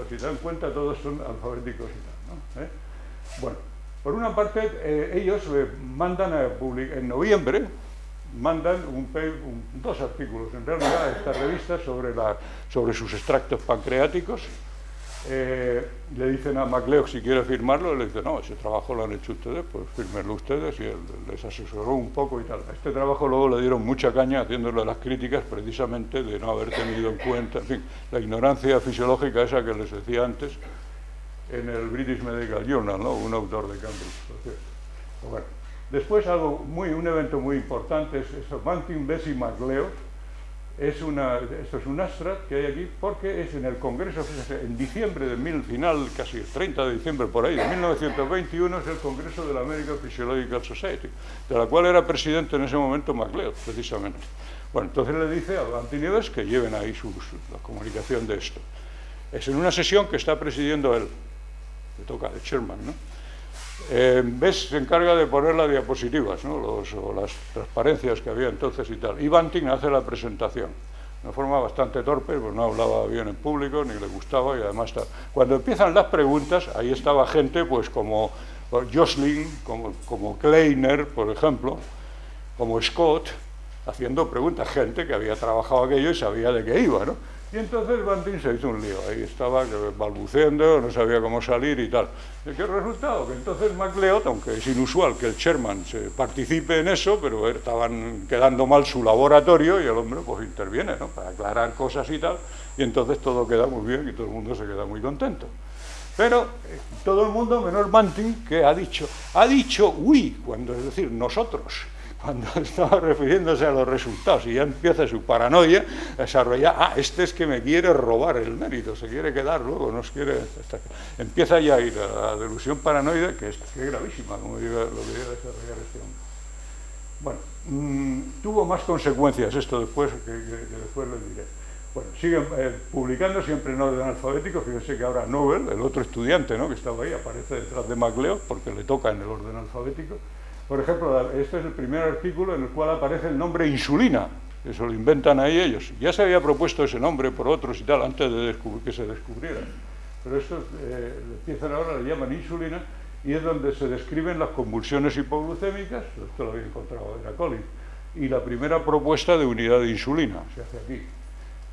si te dan cuenta, todos son alfabéticos y tal, ¿no? Bueno, por una parte, ellos mandan a publicar, en noviembre, mandan 2 artículos, en realidad, a esta revista sobre sus extractos pancreáticos. Le dicen a MacLeod si quiere firmarlo, y le dice, no, ese trabajo lo han hecho ustedes, pues fírmenlo ustedes, y él les asesoró un poco y tal. A este trabajo luego le dieron mucha caña haciéndole las críticas precisamente de no haber tenido en cuenta, en fin, la ignorancia fisiológica esa que les decía antes en el British Medical Journal, ¿no?, un autor de Cambridge, por cierto. Bueno, después un evento muy importante es eso, Banting, Best y MacLeod. Esto es un abstract que hay aquí, porque es en el Congreso, fíjense, en diciembre final, casi el 30 de diciembre por ahí, de 1921, es el Congreso de la American Physiological Society, de la cual era presidente en ese momento MacLeod, precisamente. Bueno, entonces le dice a Banting y Best que lleven ahí la comunicación de esto. Es en una sesión que está presidiendo él, le toca de chairman, ¿no? Best se encarga de poner las diapositivas, ¿no?, o las transparencias que había entonces y tal. Y Banting hace la presentación, de una forma bastante torpe, pues no hablaba bien en público, ni le gustaba, y además cuando empiezan las preguntas, ahí estaba gente pues como Josling, como Kleiner, por ejemplo, como Scott, haciendo preguntas, gente que había trabajado aquello y sabía de qué iba, ¿no? Y entonces Banting se hizo un lío, ahí estaba balbuceando, no sabía cómo salir y tal. ¿De qué resultado? Que entonces MacLeod, aunque es inusual que el chairman se participe en eso, pero estaban quedando mal su laboratorio y el hombre pues interviene, ¿no?, para aclarar cosas y tal, y entonces todo queda muy bien y todo el mundo se queda muy contento. Pero todo el mundo, menos Banting, que ha dicho we, cuando, es decir, nosotros, cuando estaba refiriéndose a los resultados, y ya empieza su paranoia a desarrollar, este es que me quiere robar el mérito, se quiere quedar luego, nos quiere... Empieza ya ahí la delusión paranoide, que es gravísima, como diga, lo que llega a desarrollar este hombre. Bueno, tuvo más consecuencias esto después, que después les diré. Bueno, siguen publicando siempre en orden alfabético. Fíjense que ahora Nobel, el otro estudiante, ¿no?, que estaba ahí, aparece detrás de MacLeod, porque le toca en el orden alfabético. Por ejemplo, este es el primer artículo en el cual aparece el nombre insulina, eso lo inventan ahí ellos. Ya se había propuesto ese nombre por otros y tal, antes de que se descubriera. Pero esto empiezan ahora, le llaman insulina, y es donde se describen las convulsiones hipoglucémicas, esto lo había encontrado en Collins, y la primera propuesta de unidad de insulina, se hace aquí.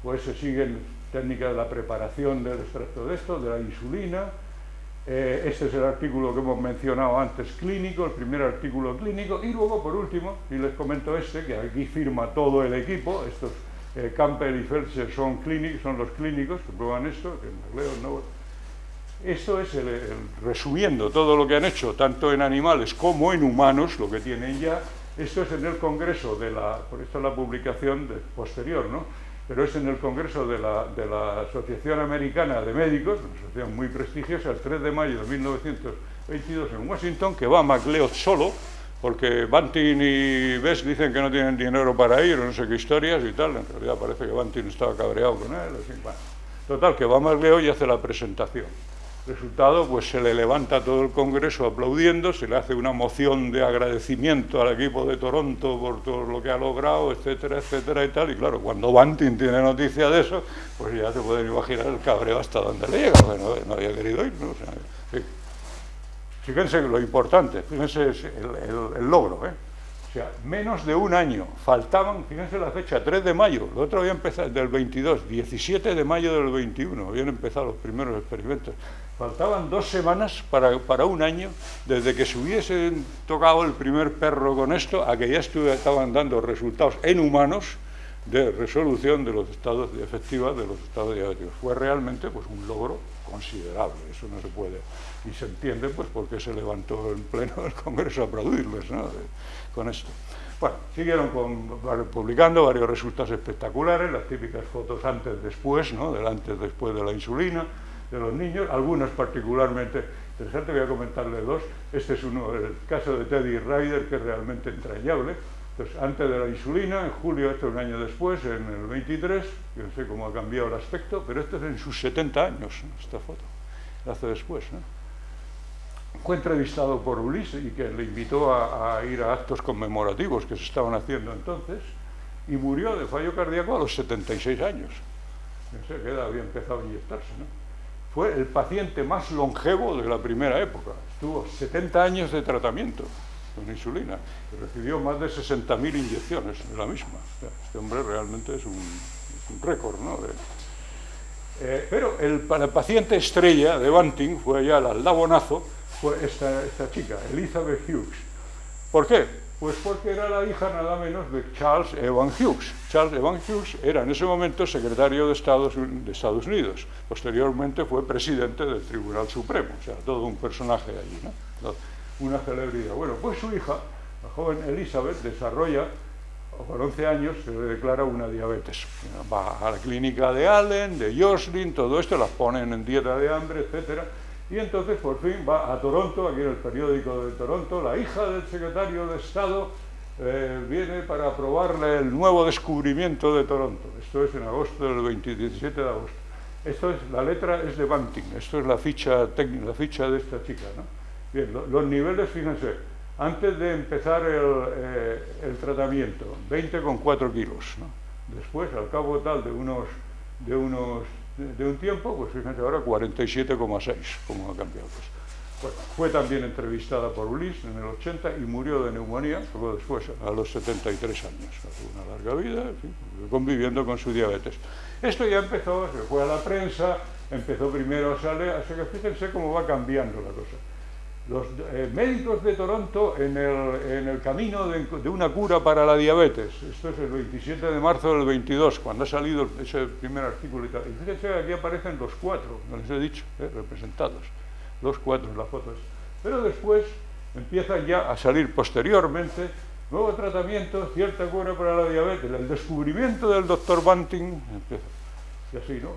Pues se siguen técnicas de la preparación del extracto de esto, de la insulina. Este es el artículo que hemos mencionado antes, clínico, el primer artículo clínico, y luego, por último, y les comento que aquí firma todo el equipo, estos Campbell y Felser son los clínicos que prueban esto, que leo, no. Esto es resumiendo todo lo que han hecho, tanto en animales como en humanos, lo que tienen ya. Esto es en el Congreso por esto es la publicación posterior, ¿no?, pero es en el Congreso de la Asociación Americana de Médicos, una asociación muy prestigiosa, el 3 de mayo de 1922 en Washington, que va MacLeod solo, porque Banting y Best dicen que no tienen dinero para ir, o no sé qué historias y tal. En realidad parece que Banting estaba cabreado con él, así, bueno, Total, que va más lejos y hace la presentación. Resultado, pues se le levanta todo el Congreso aplaudiendo, se le hace una moción de agradecimiento al equipo de Toronto por todo lo que ha logrado, etcétera, etcétera y tal. Y claro, cuando Banting tiene noticia de eso, pues ya se pueden imaginar el cabreo hasta donde le llega, porque no había querido ir, ¿no? O sea, sí. Fíjense lo importante, fíjense el logro, ¿eh? O sea, menos de un año, faltaban, fíjense la fecha, 3 de mayo, lo otro había empezado del 22, 17 de mayo del 21, habían empezado los primeros experimentos. Faltaban 2 semanas para un año, desde que se hubiesen tocado el primer perro con esto, a que ya estaban dando resultados en humanos de resolución de los estados efectivos de los estados diabéticos. Fue realmente pues, un logro considerable, eso no se puede, y se entiende pues porque se levantó en pleno el Congreso a aplaudirles, ¿no? Con esto. Bueno, siguieron publicando varios resultados espectaculares, las típicas fotos antes-después, ¿no? Del antes-después de la insulina, de los niños, algunas particularmente interesantes, voy a comentarle 2. Este es uno, el caso de Teddy Ryder, que es realmente entrañable. Entonces, antes de la insulina, en julio, esto un año después, en el 23, yo no sé cómo ha cambiado el aspecto, pero esto es en sus 70 años, esta foto, hace después, ¿no? Fue entrevistado por Ulises y que le invitó a ir a actos conmemorativos que se estaban haciendo entonces, y murió de fallo cardíaco a los 76 años. No sé qué edad había empezado a inyectarse, ¿no? Fue el paciente más longevo de la primera época. Estuvo 70 años de tratamiento con insulina y recibió más de 60.000 inyecciones de la misma. O sea, este hombre realmente es un récord, ¿no? Pero el paciente estrella de Banting fue ya el aldabonazo, fue esta chica, Elizabeth Hughes. ¿Por qué? Pues porque era la hija nada menos de Charles Evan Hughes. Charles Evan Hughes era en ese momento secretario de Estados Unidos. Posteriormente fue presidente del Tribunal Supremo, o sea, todo un personaje allí, ¿no? Una celebridad. Bueno, pues su hija, la joven Elizabeth, desarrolla, con 11 años, se le declara una diabetes. Va a la clínica de Allen, de Joslin, todo esto, las ponen en dieta de hambre, etcétera. Y entonces, por fin, va a Toronto, aquí en el periódico de Toronto, la hija del secretario de Estado viene para aprobarle el nuevo descubrimiento de Toronto. Esto es en agosto del 17 de agosto. Esto es, la letra es de Banting, esto es la ficha de esta chica, ¿no? Bien, los niveles, fíjense, antes de empezar el tratamiento, 20,4 kilos, ¿no? Después, al cabo tal de un tiempo, pues fíjense ahora 47,6, como ha cambiado. Bueno, fue también entrevistada por Ulises en el 80 y murió de neumonía, luego después a los 73 años. Una larga vida, en fin, conviviendo con su diabetes. Esto ya empezó, se fue a la prensa, empezó primero a salir, así que fíjense cómo va cambiando la cosa. Los médicos de Toronto en el camino de una cura para la diabetes. Esto es el 27 de marzo del 22, cuando ha salido ese primer artículo y tal. Y fíjense que aquí aparecen los 4, no les he dicho, representados. Los 4 en las fotos. Pero después empiezan ya a salir posteriormente nuevo tratamiento, cierta cura para la diabetes, el descubrimiento del doctor Banting, empieza. Y así, ¿no?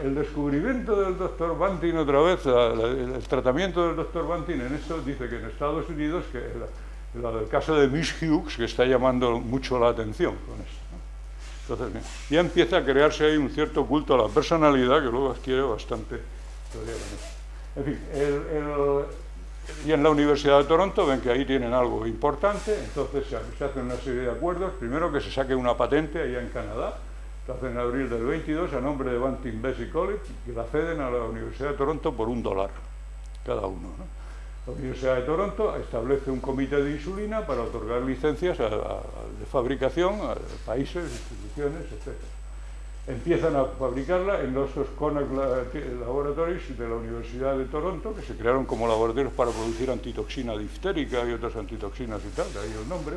El descubrimiento del doctor Banting otra vez, el tratamiento del doctor Banting en esto dice que en Estados Unidos, que el caso de Miss Hughes, que está llamando mucho la atención con esto, ¿no? Entonces, bien, ya empieza a crearse ahí un cierto culto a la personalidad que luego adquiere bastante. En fin, y en la Universidad de Toronto ven que ahí tienen algo importante, entonces se hacen una serie de acuerdos, primero que se saque una patente allá en Canadá, se hace en abril del 22 a nombre de Banting Basic College y la ceden a la Universidad de Toronto por $1 cada uno, ¿no? La Universidad de Toronto establece un comité de insulina para otorgar licencias de fabricación a países, instituciones, etc. Empiezan a fabricarla en los Connacht Laboratories de la Universidad de Toronto, que se crearon como laboratorios para producir antitoxina diftérica y otras antitoxinas y tal, de ahí el nombre.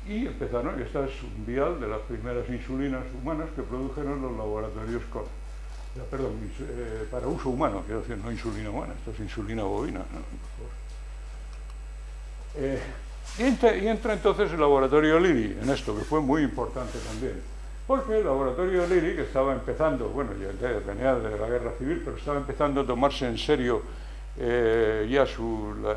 Y empezaron, esta es un vial de las primeras insulinas humanas que produjeron los laboratorios Connacht. Perdón, para uso humano, quiero decir, no insulina humana, esto es insulina bovina, ¿no? Y entra entonces el laboratorio Lilly en esto, que fue muy importante también. Porque el laboratorio Lilly, que estaba empezando, bueno, ya venía de la guerra civil, pero estaba empezando a tomarse en serio ya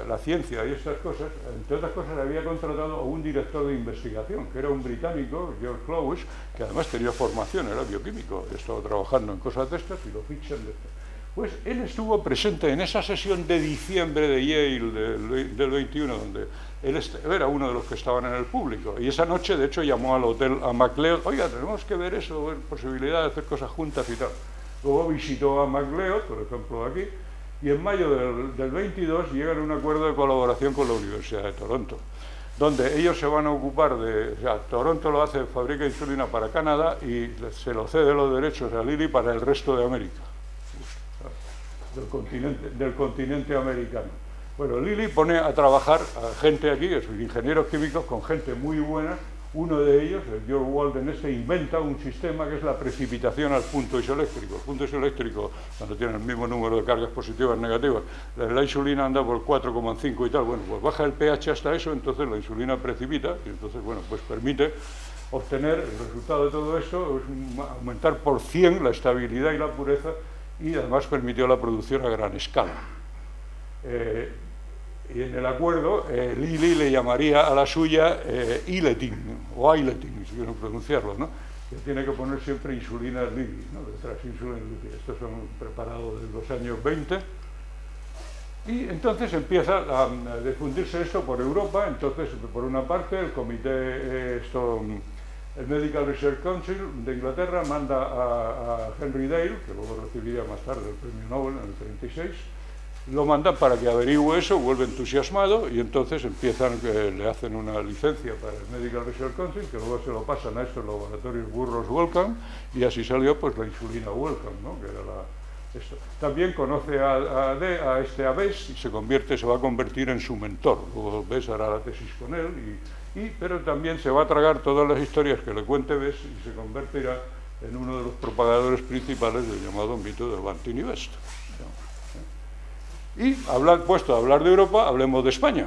la ciencia y estas cosas, entre otras cosas había contratado a un director de investigación, que era un británico, George Clowes, que además tenía formación, era bioquímico, estaba trabajando en cosas de estas y lo fichan de estas. Pues él estuvo presente en esa sesión de diciembre de Yale del 21, donde él era uno de los que estaban en el público, y esa noche de hecho llamó al hotel a MacLeod: oiga, tenemos que ver eso, ver posibilidad de hacer cosas juntas y tal. Luego visitó a MacLeod, por ejemplo aquí, y en mayo del 22 llegan a un acuerdo de colaboración con la Universidad de Toronto, donde ellos se van a ocupar de, o sea, Toronto lo hace, fabrica insulina para Canadá y se lo cede los derechos a Lilly para el resto de América, del continente americano. Bueno, Lilly pone a trabajar a gente aquí, a sus ingenieros químicos, con gente muy buena. Uno de ellos, el George Walden, inventa un sistema que es la precipitación al punto isoeléctrico. El punto isoeléctrico, cuando tiene el mismo número de cargas positivas y negativas, la insulina anda por 4,5 y tal. Bueno, pues baja el pH hasta eso, entonces la insulina precipita y entonces, bueno, pues permite obtener el resultado de todo esto, es aumentar por 100 la estabilidad y la pureza, y además permitió la producción a gran escala. Y en el acuerdo, Lilly le llamaría a la suya Iletin, o Iletin, si quiero pronunciarlo, ¿no? Que tiene que poner siempre insulina Lilly, ¿no? Detrás insulina Lilly. Estos son preparados desde los años 20. Y entonces empieza a difundirse esto por Europa. Entonces, por una parte, el comité, el Medical Research Council de Inglaterra manda a Henry Dale, que luego recibiría más tarde el premio Nobel en el 36, lo mandan para que averigüe eso, vuelve entusiasmado y entonces empiezan, le hacen una licencia para el Medical Research Council, que luego se lo pasan a estos laboratorios Burroughs Wellcome, y así salió pues la insulina Wellcome, ¿no? Que era esto. También conoce a Bess y se va a convertir en su mentor. Luego Bess hará la tesis con él, pero también se va a tragar todas las historias que le cuente Bess y se convertirá en uno de los propagadores principales del llamado mito del Banting y Best. Y puesto a hablar de Europa, hablemos de España.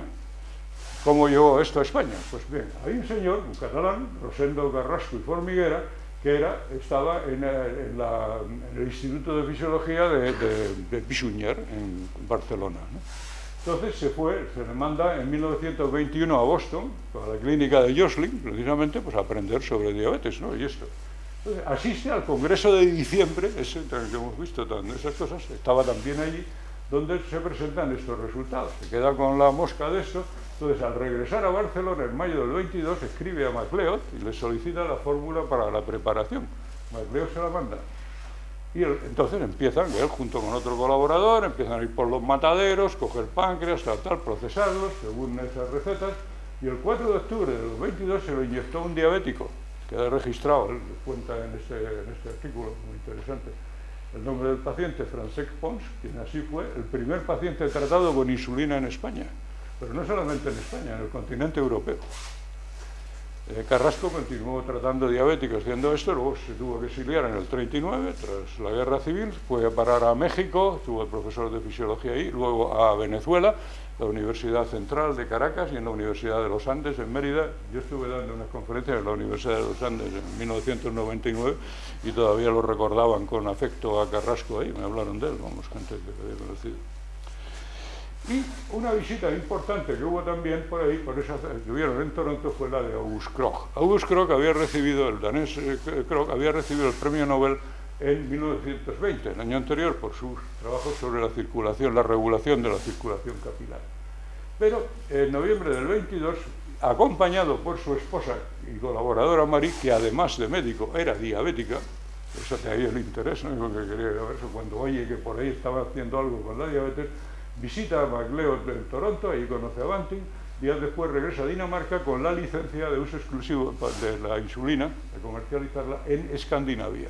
¿Cómo llegó esto a España? Pues bien, hay un señor, un catalán, Rosendo Carrasco y Formiguera, que estaba en el Instituto de Fisiología de Pisunyer, en Barcelona, ¿no? Entonces se le manda en 1921 a Boston, a la clínica de Josling, precisamente, pues a aprender sobre diabetes, ¿no? Y esto. Entonces, asiste al Congreso de diciembre, ese que hemos visto, esas cosas, estaba también allí, donde se presentan estos resultados. Se queda con la mosca de esto. Entonces, al regresar a Barcelona en mayo del 22, escribe a MacLeod y le solicita la fórmula para la preparación. MacLeod se la manda. Y entonces empiezan, él junto con otro colaborador, empiezan a ir por los mataderos, coger páncreas, tal, procesarlos según esas recetas. Y el 4 de octubre del 22 se lo inyectó un diabético. Queda registrado, él cuenta en este artículo, muy interesante, el nombre del paciente, Francesc Pons, quien así fue el primer paciente tratado con insulina en España. Pero no solamente en España, en el continente europeo. Carrasco continuó tratando diabéticos haciendo esto, luego se tuvo que exiliar en el 39, tras la guerra civil, fue a parar a México, estuvo el profesor de fisiología ahí, luego a Venezuela, la Universidad Central de Caracas y en la Universidad de los Andes en Mérida. Yo estuve dando unas conferencias en la Universidad de los Andes en 1999 y todavía lo recordaban con afecto a Carrasco ahí, me hablaron de él, vamos, gente que había conocido. Y una visita importante que hubo también por ahí, por esa que hubieron en Toronto, fue la de August Krogh. August Krogh había recibido, el danés Krogh, había recibido el premio Nobel en 1920, el año anterior, por sus trabajos sobre la circulación, la regulación de la circulación capilar. Pero en noviembre del 22, acompañado por su esposa y colaboradora Marie, que además de médico era diabética, eso de ahí el interés, ¿no? Que quería ver eso, cuando oye que por ahí estaba haciendo algo con la diabetes, visita a MacLeod en Toronto, ahí conoce a Banting, días después regresa a Dinamarca con la licencia de uso exclusivo de la insulina, de comercializarla en Escandinavia.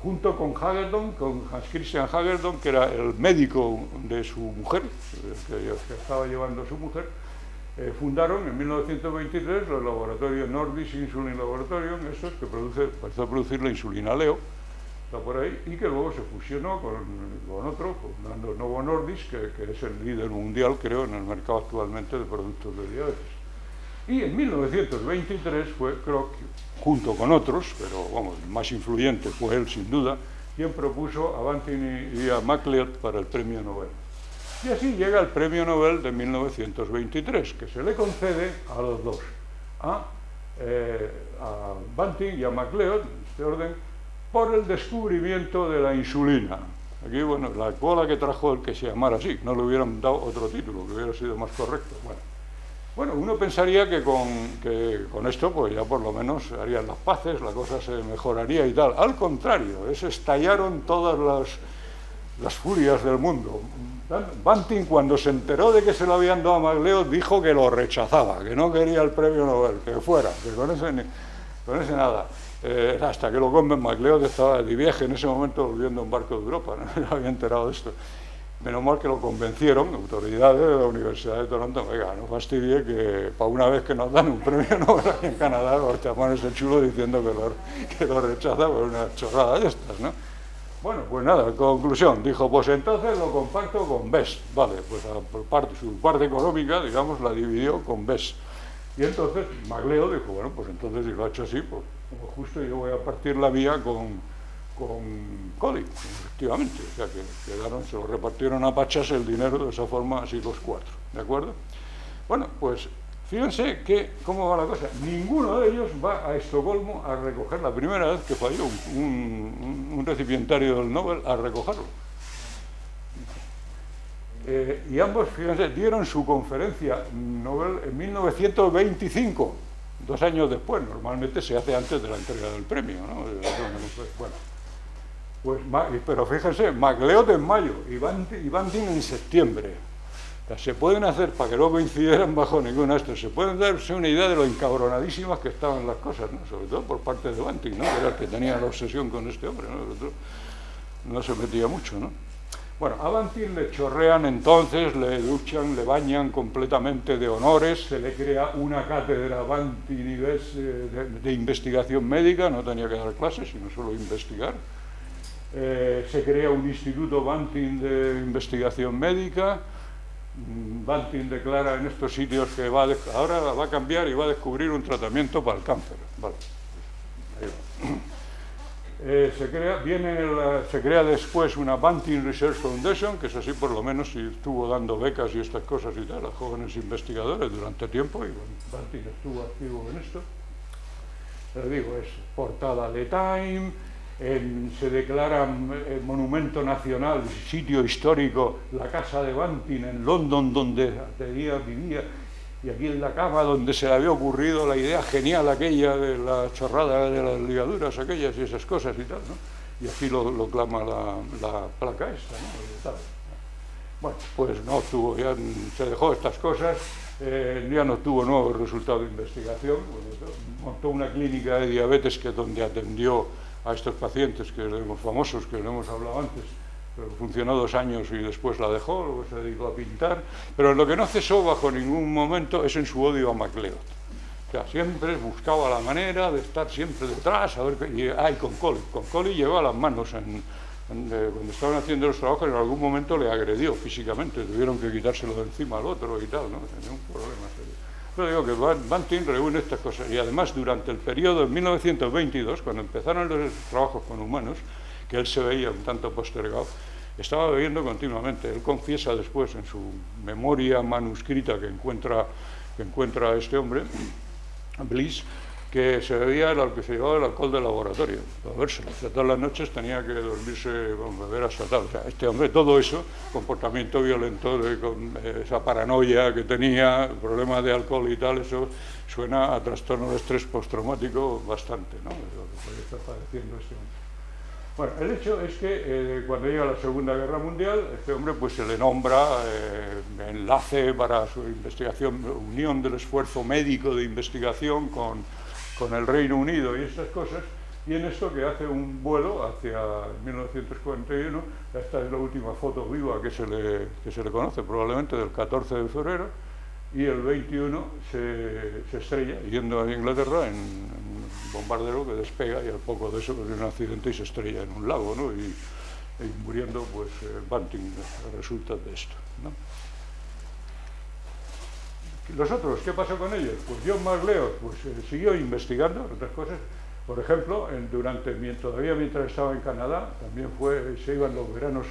Junto con Hagedorn, con Hans Christian Hagedorn, que era el médico de su mujer, que estaba llevando a su mujer, fundaron en 1923 los laboratorios Nordisk Insulin Laboratorium, estos que empezó a producir la insulina Leo, está por ahí, y que luego se fusionó con otro, fundando Novo Nordisk, que es el líder mundial, creo, en el mercado actualmente de productos de diabetes. Y en 1923 fue Krogh, junto con otros, pero vamos, el más influyente fue él sin duda, quien propuso a Banting y a MacLeod para el premio Nobel. Y así llega el premio Nobel de 1923, que se le concede a los dos, a Banting y a MacLeod, en este orden, por el descubrimiento de la insulina. Aquí, bueno, la cola que trajo el que se llamara así, no le hubieran dado otro título, que hubiera sido más correcto. Bueno, uno pensaría que con esto, pues ya por lo menos harían las paces, la cosa se mejoraría y tal. Al contrario, estallaron todas las furias del mundo. Banting, cuando se enteró de que se lo habían dado a MacLeod, dijo que lo rechazaba, que no quería el premio Nobel, que fuera, que con ese nada. Hasta que lo comen, MacLeod estaba de viaje en ese momento volviendo en barco de Europa, no se había enterado de esto. Menos mal que lo convencieron, autoridades de la Universidad de Toronto, oiga, no fastidie que para una vez que nos dan un premio Nobel aquí en Canadá, los chapones el chulo diciendo que lo rechaza por una chorrada de estas, ¿no? Bueno, pues nada, conclusión, dijo, pues entonces lo comparto con Best, vale, pues su parte económica, digamos, la dividió con Best. Y entonces MacLeod dijo, bueno, pues entonces si lo ha hecho así, pues como justo yo voy a partir la vía con Colley, efectivamente, o sea que se lo repartieron a pachas el dinero de esa forma, así los cuatro, ¿de acuerdo? Bueno, pues fíjense cómo va la cosa. Ninguno de ellos va a Estocolmo a recoger, la primera vez que falló un recipientario del Nobel a recogerlo. Y ambos, fíjense, dieron su conferencia Nobel en 1925, 2 años después. Normalmente se hace antes de la entrega del premio, ¿no? Bueno, pues, pero fíjense, MacLeod en mayo y Banting en septiembre. O sea, se pueden hacer, para que no coincidieran bajo ninguna de estas, se pueden darse una idea de lo encabronadísimas que estaban las cosas, ¿no? Sobre todo por parte de Banting, ¿no? Que era el que tenía la obsesión con este hombre, ¿no? El otro no se metía mucho, ¿no? Bueno, a Banting le chorrean entonces, le duchan, le bañan completamente de honores, se le crea una cátedra Banting y Best de investigación médica, no tenía que dar clases, sino solo investigar. Se crea un instituto Banting de investigación médica. Banting declara en estos sitios que ahora va a cambiar y va a descubrir un tratamiento para el cáncer. Vale. Se crea después una Banting Research Foundation, que es así, por lo menos, si estuvo dando becas y estas cosas y tal a jóvenes investigadores durante tiempo, y bueno, Banting estuvo activo en esto. Les digo, es portada de Time, se declara monumento nacional, sitio histórico, la casa de Banting en London, donde vivía, y aquí en la cama donde se le había ocurrido la idea genial aquella de la chorrada de las ligaduras aquellas y esas cosas y tal, ¿no? Y aquí lo clama la placa esta, ¿no? Bueno, pues no obtuvo, ya se dejó estas cosas, ya no tuvo nuevos resultados de investigación, montó una clínica de diabetes que donde atendió a estos pacientes que los famosos que le hemos hablado antes, pero funcionó 2 años y después la dejó, luego se dedicó a pintar, pero lo que no cesó bajo ningún momento es en su odio a MacLeod. O sea, siempre buscaba la manera de estar siempre detrás, a ver y con Colley llevaba las manos cuando estaban haciendo los trabajos, en algún momento le agredió físicamente, tuvieron que quitárselo de encima al otro y tal, ¿no? Tenía un problema serio. Yo digo que Banting reúne estas cosas y además durante el periodo de 1922, cuando empezaron los trabajos con humanos, que él se veía un tanto postergado, estaba bebiendo continuamente. Él confiesa después en su memoria manuscrita que encuentra este hombre, Bliss, que se bebía que se llevaba el alcohol del laboratorio, para bebérselo. O sea, todas las noches tenía que dormirse, beber hasta tal. O sea, este hombre, todo eso, comportamiento violento, con esa paranoia que tenía, problemas de alcohol y tal, eso suena a trastorno de estrés postraumático bastante, ¿no? Es lo que puede estar padeciendo este hombre. Bueno, el hecho es que cuando llega la Segunda Guerra Mundial, este hombre pues se le nombra enlace para su investigación, unión del esfuerzo médico de investigación con el Reino Unido y estas cosas, y en esto que hace un vuelo hacia 1941, esta es la última foto viva que se le conoce, probablemente del 14 de febrero, y el 21 se estrella yendo a Inglaterra en un bombardero que despega y al poco de eso pues, un accidente y se estrella en un lago, ¿no? y muriendo pues Banting resulta de esto, ¿no? Los otros, ¿qué pasó con ellos? Pues John MacLeod pues, siguió investigando otras cosas, Por ejemplo, mientras estaba en Canadá, también se iban los veranos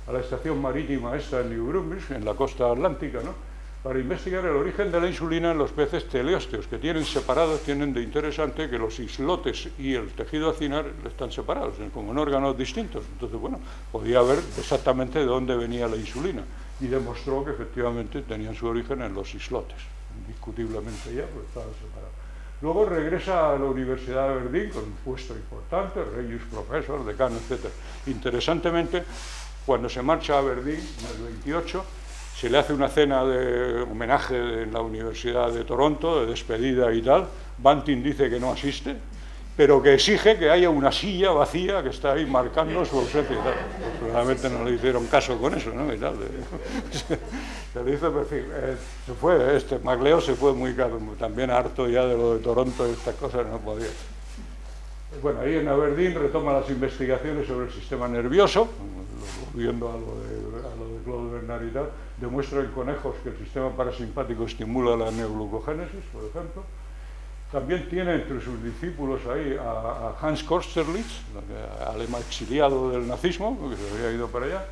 a la estación marítima esta en New Brunswick, en la costa atlántica, ¿no?, para investigar el origen de la insulina en los peces teleósteos, que tienen de interesante que los islotes y el tejido acinar están separados, como en órganos distintos. Entonces, bueno, podía ver exactamente de dónde venía la insulina, y demostró que efectivamente tenían su origen en los islotes, indiscutiblemente ya, porque estaban separados. Luego regresa a la Universidad de Aberdeen con un puesto importante, Regius Professor, decano, etc. Interesantemente, cuando se marcha a Aberdeen, en el 28, se le hace una cena de homenaje en la Universidad de Toronto, de despedida y tal. Banting dice que no asiste, pero que exige que haya una silla vacía que está ahí marcando su ausencia y tal. Probablemente no le hicieron caso con eso, ¿no? Y tal. Se le hizo perfil. Se fue, MacLeod se fue muy caro, también harto ya de lo de Toronto y estas cosas, no podía. Bueno, ahí en Aberdeen retoma las investigaciones sobre el sistema nervioso, volviendo a lo de Claude Bernard y tal. Demuestra en conejos que el sistema parasimpático estimula la neoglucogénesis, por ejemplo. También tiene entre sus discípulos ahí a Hans Kosterlitz, alemán exiliado del nazismo, que se había ido para allá,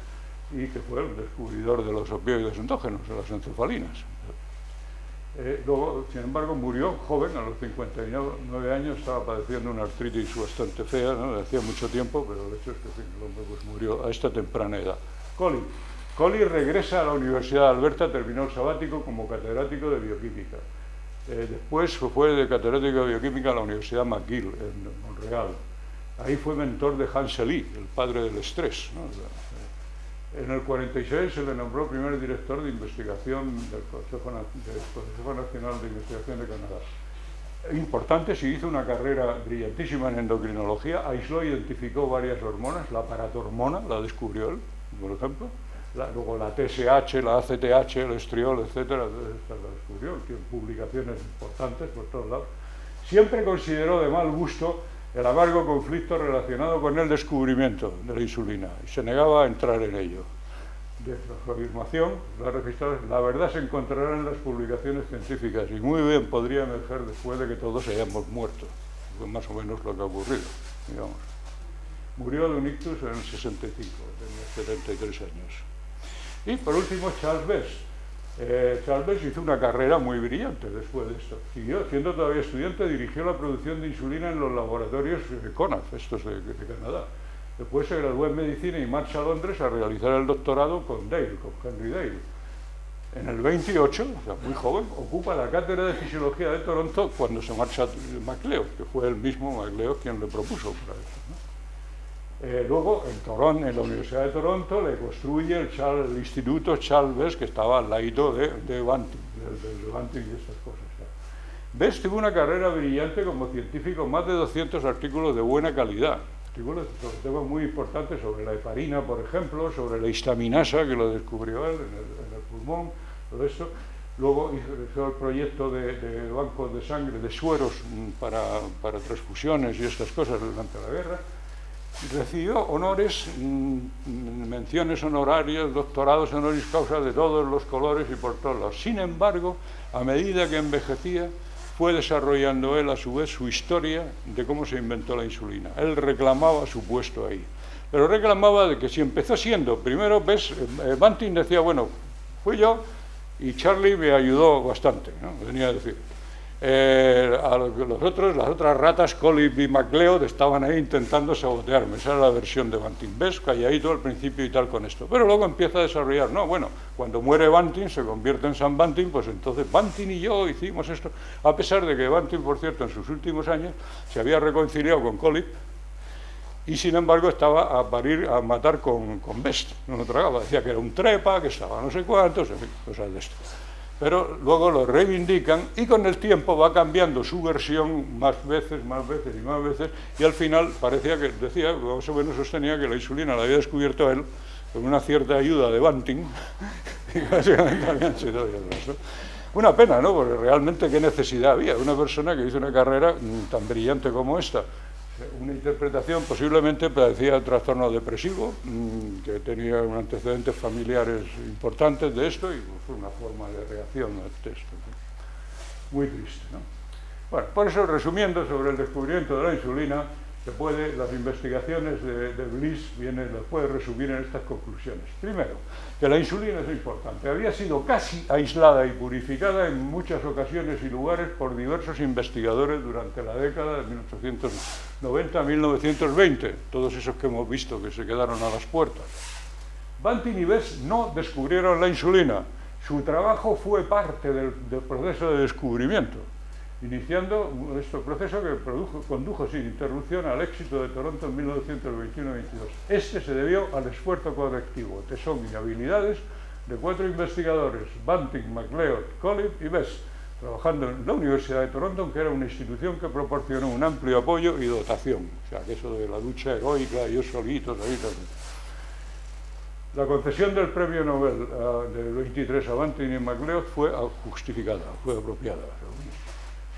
y que fue el descubridor de los opioides endógenos, de las encefalinas. Luego, sin embargo, murió joven, a los 59 años, estaba padeciendo una artritis bastante fea, ¿no?, de hacía mucho tiempo, pero el hecho es que el hombre pues, murió a esta temprana edad. Collie regresa a la Universidad de Alberta, terminó el sabático como catedrático de bioquímica. Después fue de catedrático de bioquímica a la Universidad McGill, en Montreal. Ahí fue mentor de Hans Selye, el padre del estrés, ¿no? En el 46 se le nombró primer director de investigación del Consejo Nacional de Investigación de Canadá. Importante, se hizo una carrera brillantísima en endocrinología, aisló e identificó varias hormonas, la paratormona la descubrió él, por ejemplo, luego la TSH, la ACTH, el estriol, etcétera, esta la descubrió, tiene publicaciones importantes por todos lados. Siempre consideró de mal gusto el amargo conflicto relacionado con el descubrimiento de la insulina y se negaba a entrar en ello. De su afirmación, la verdad se encontrará en las publicaciones científicas y muy bien podría emerger después de que todos hayamos muerto, que es más o menos lo que ha ocurrido, digamos. Murió de un ictus en el 65, tenía 73 años. Y por último, Charles Best. Charles Best hizo una carrera muy brillante después de esto. Siguió, siendo todavía estudiante, dirigió la producción de insulina en los laboratorios Conaf, estos de Canadá. Después se graduó en medicina y marcha a Londres a realizar el doctorado con Henry Dale. En el 28, o sea, muy joven, ocupa la cátedra de fisiología de Toronto cuando se marcha MacLeod, que fue el mismo MacLeod quien le propuso para eso, ¿no? Luego, en la Universidad de Toronto, le construye el Instituto Charles Best, que estaba al lado de Banting, de Banting y estas cosas. Best tuvo una carrera brillante como científico, más de 200 artículos de buena calidad, artículos sobre temas muy importantes, sobre la heparina, por ejemplo, sobre la histaminasa, que lo descubrió él en el pulmón, todo esto. Luego hizo el proyecto de bancos de sangre, de sueros para transfusiones y estas cosas durante la guerra. Recibió honores, menciones honorarias, doctorados honoris causa de todos los colores y por todos lados. Sin embargo, a medida que envejecía, fue desarrollando él a su vez su historia de cómo se inventó la insulina. Él reclamaba su puesto ahí, pero reclamaba de que si empezó siendo, primero, Banting decía, bueno, fui yo y Charlie me ayudó bastante, ¿no? Venía a decir. Las otras ratas, Collie y MacLeod, estaban ahí intentando sabotearme. Esa era la versión de Banting. ¿Ves? Calladito al principio y tal con esto. Pero luego empieza a desarrollar. No, bueno, cuando muere Banting, se convierte en Sam Banting, pues entonces Banting y yo hicimos esto. A pesar de que Banting, por cierto, en sus últimos años, se había reconciliado con Collie y sin embargo estaba a matar con Best. No lo tragaba. Decía que era un trepa, que estaba no sé cuántos, en fin, cosas de esto. Pero luego lo reivindican y con el tiempo va cambiando su versión más veces y al final parecía que decía, más o menos sostenía que la insulina la había descubierto él con una cierta ayuda de Banting y básicamente habían sido ellos, ¿no? Una pena, ¿no? Porque realmente qué necesidad había. Una persona que hizo una carrera tan brillante como esta, una interpretación posiblemente padecía trastorno depresivo, que tenía antecedentes familiares importantes de esto y fue una forma de reacción ante esto, ¿no? Muy triste, ¿no? Bueno, por eso, resumiendo sobre el descubrimiento de la insulina, las investigaciones de Bliss las puede resumir en estas conclusiones. Primero, que la insulina es importante. Había sido casi aislada y purificada en muchas ocasiones y lugares por diversos investigadores durante la década de 1890 a 1920, todos esos que hemos visto que se quedaron a las puertas. Banting y Bess no descubrieron la insulina. Su trabajo fue parte del proceso de descubrimiento, iniciando este proceso que condujo sin interrupción al éxito de Toronto en 1921-22. Este se debió al esfuerzo colectivo, tesón y habilidades de 4 investigadores, Banting, MacLeod, Collip y Bess, trabajando en la Universidad de Toronto, que era una institución que proporcionó un amplio apoyo y dotación. O sea, que eso de la lucha heroica, ellos solitos, ahí también. La concesión del premio Nobel del 23 a Banting y MacLeod fue justificada, fue apropiada.